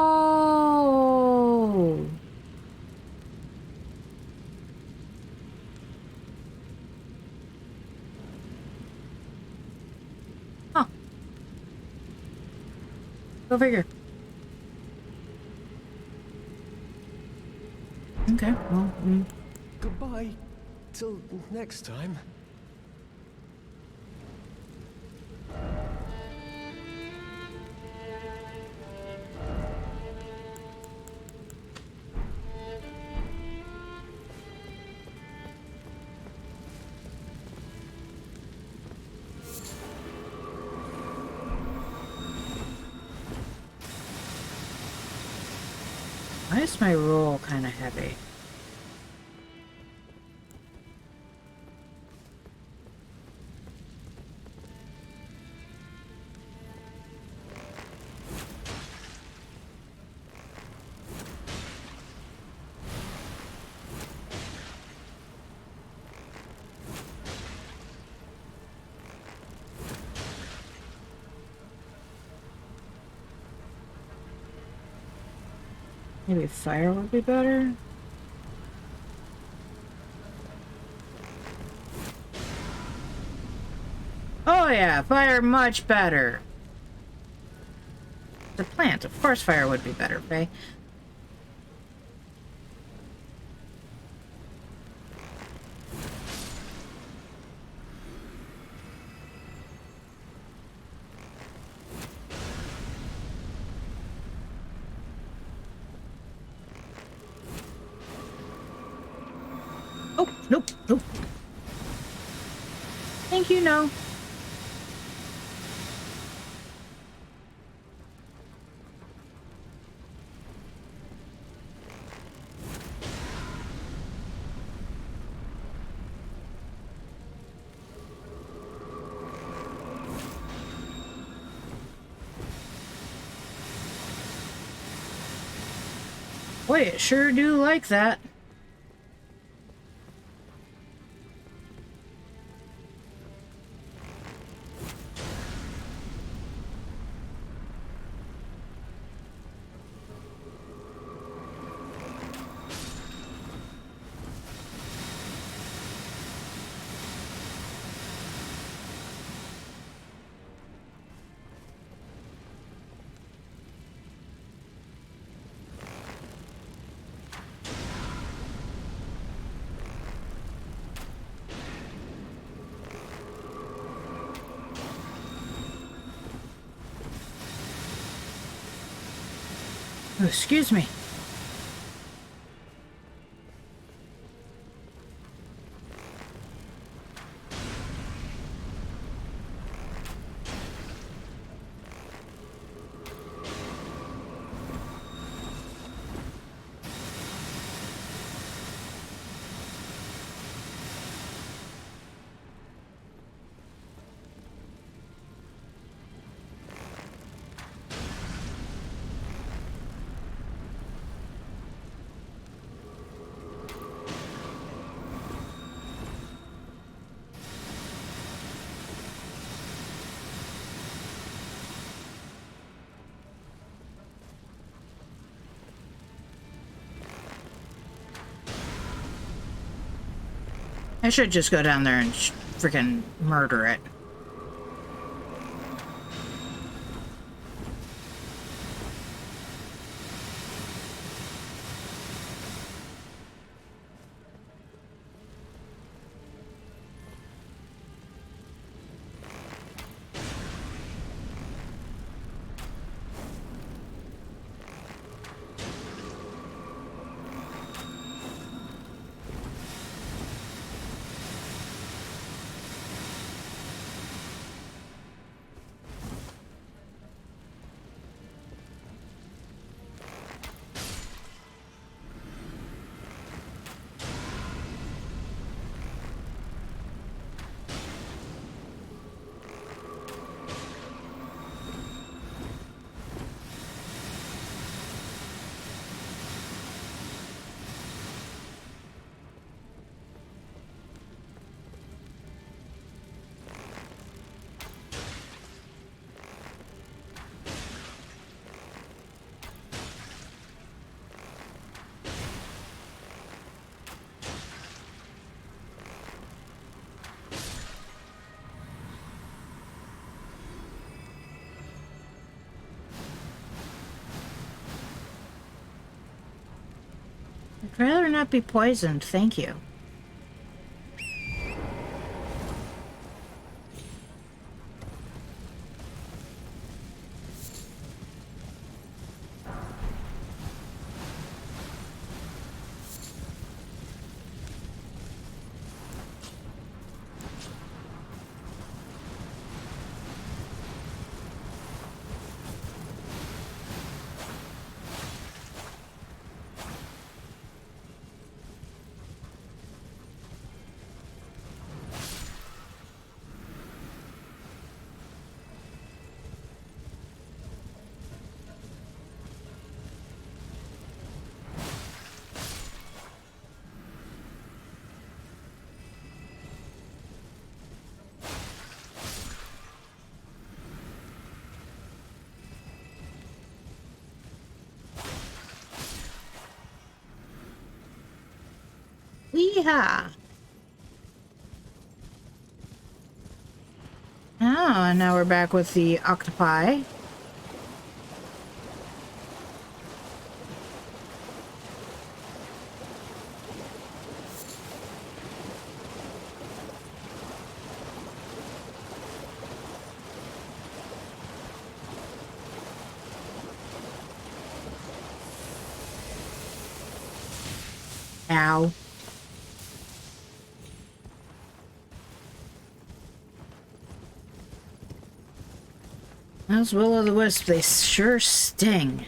Huh. Go figure. Okay, well, Goodbye. Till next time. why is my roll kind of heavy? Maybe fire would be better. Oh yeah, fire much better. The plant, of course fire would be better, okay? Oh, nope, nope. Thank you, no. Boy, it sure do like that. Oh, excuse me. I should just go down there and freaking murder it. I'd rather not be poisoned, thank you. Yeehaw! Oh, and now we're back with the octopi. Ow. Those will-o'-the-wisps, they sure sting.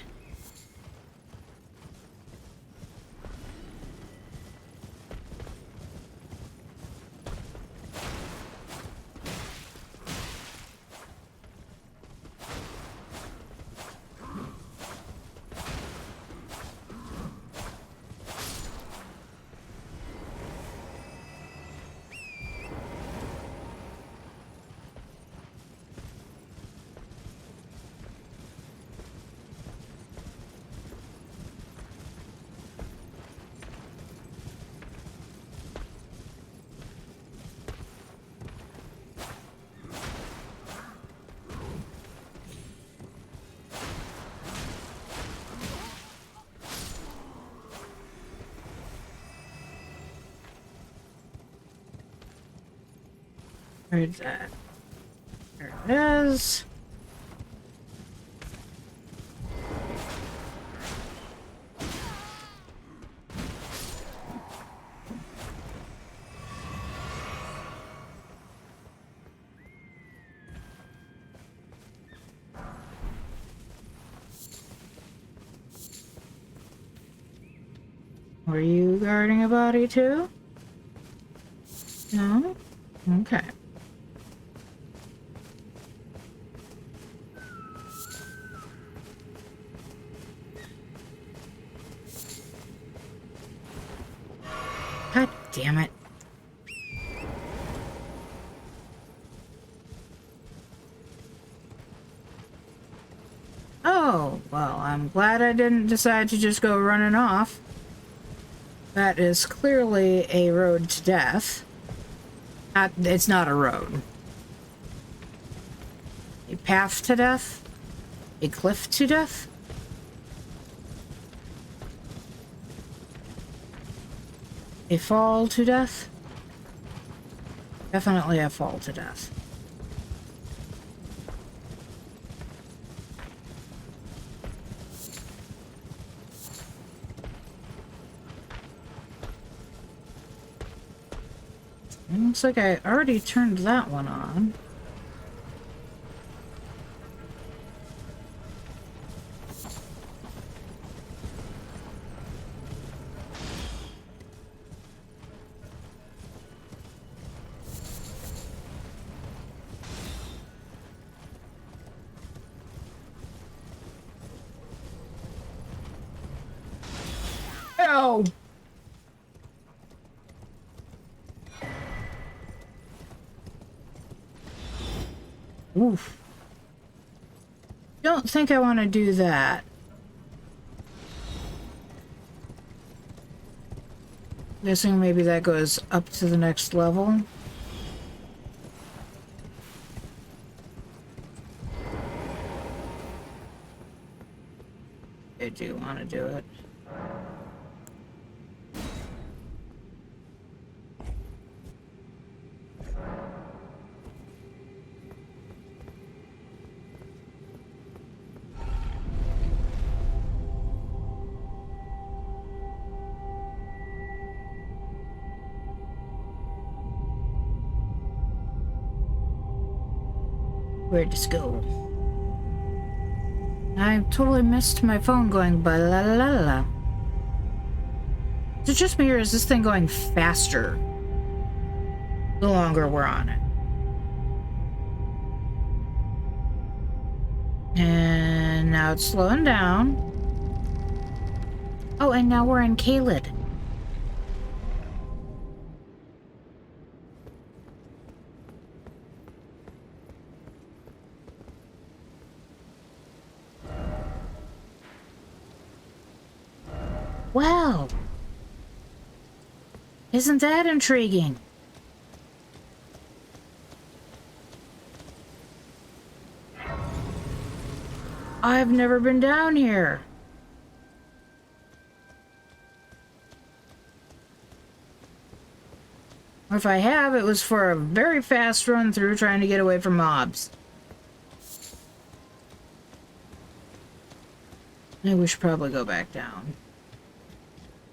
Where's that? There it is. Were you guarding a body too? No? Okay. God damn it. Oh, well, I'm glad I didn't decide to just go running off. That is clearly a road to death. It's not a road. A path to death? A cliff to death? A fall to death? Definitely a fall to death. It looks like I already turned that one on. Oh! Oof. Don't think I want to do that. Guessing maybe that goes up to the next level. I do want to do it. Where'd this go? I totally missed my phone going ba la la la la. Is it just me or is this thing going faster the longer we're on it? And now it's slowing down. Oh, and now we're in Caelid. Wow. Isn't that intriguing? I've never been down here. Or if I have, it was for a very fast run through trying to get away from mobs. We should probably go back down.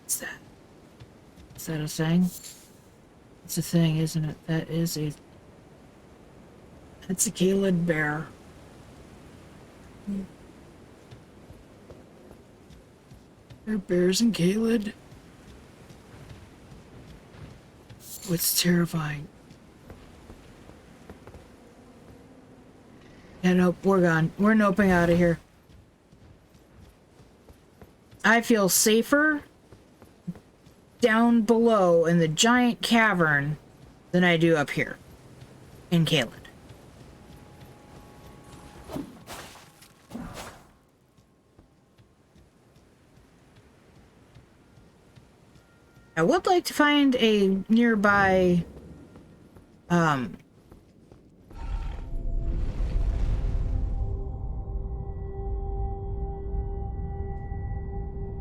What's that? Is that a thing? It's a thing, isn't it? That is a... That's a Caled bear. There are bears in Caled. What's terrifying? Yeah, nope, we're gone. We're noping out of here. I feel safer down below in the giant cavern than I do up here in Caled. I would like to find a nearby yeah,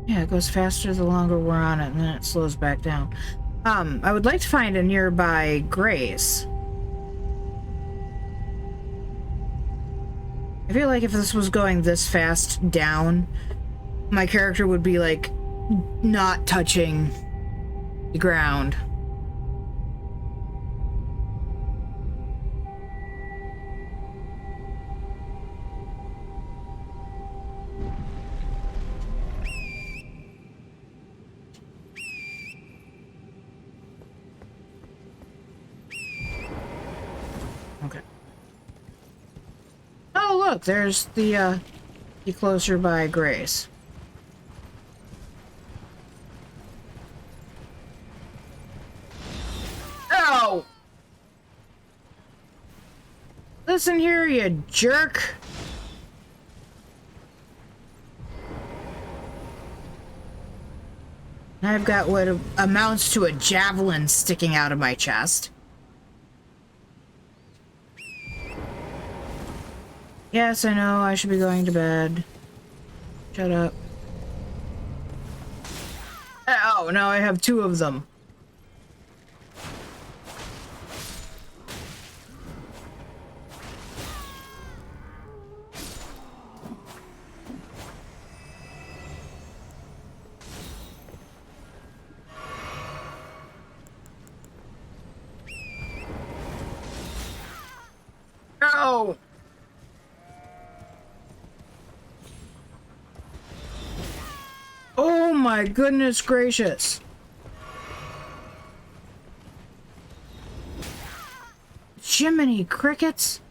it goes faster the longer we're on it, and then it slows back down. I would like to find a nearby grace. I feel like if this was going this fast down, my character would be like not touching the ground. Okay. Oh, look, there's the closer by grace. Ow! Listen here, you jerk. I've got what amounts to a javelin sticking out of my chest. Yes, I know, I should be going to bed. Shut up. Oh, now I have two of them. No! Oh my goodness gracious. Jiminy crickets.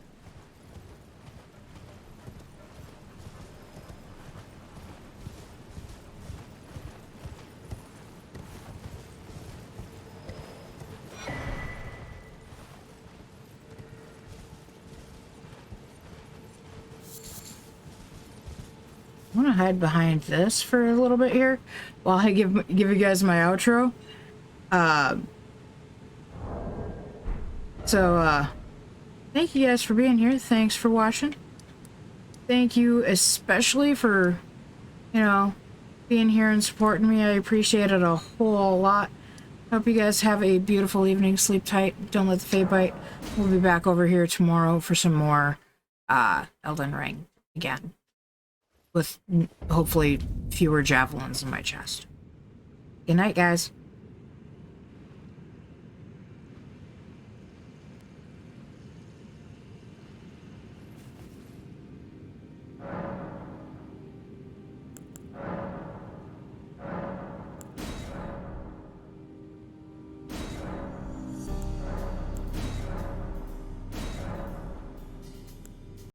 I'm gonna hide behind this for a little bit here while I give you guys my outro. Thank you guys for being here. Thanks for watching. Thank you especially for, you know, being here and supporting me. I appreciate it a whole lot. Hope you guys have a beautiful evening. Sleep tight. Don't let the Fae bite. We'll be back over here tomorrow for some more Elden Ring again, with hopefully fewer javelins in my chest. Good night, guys.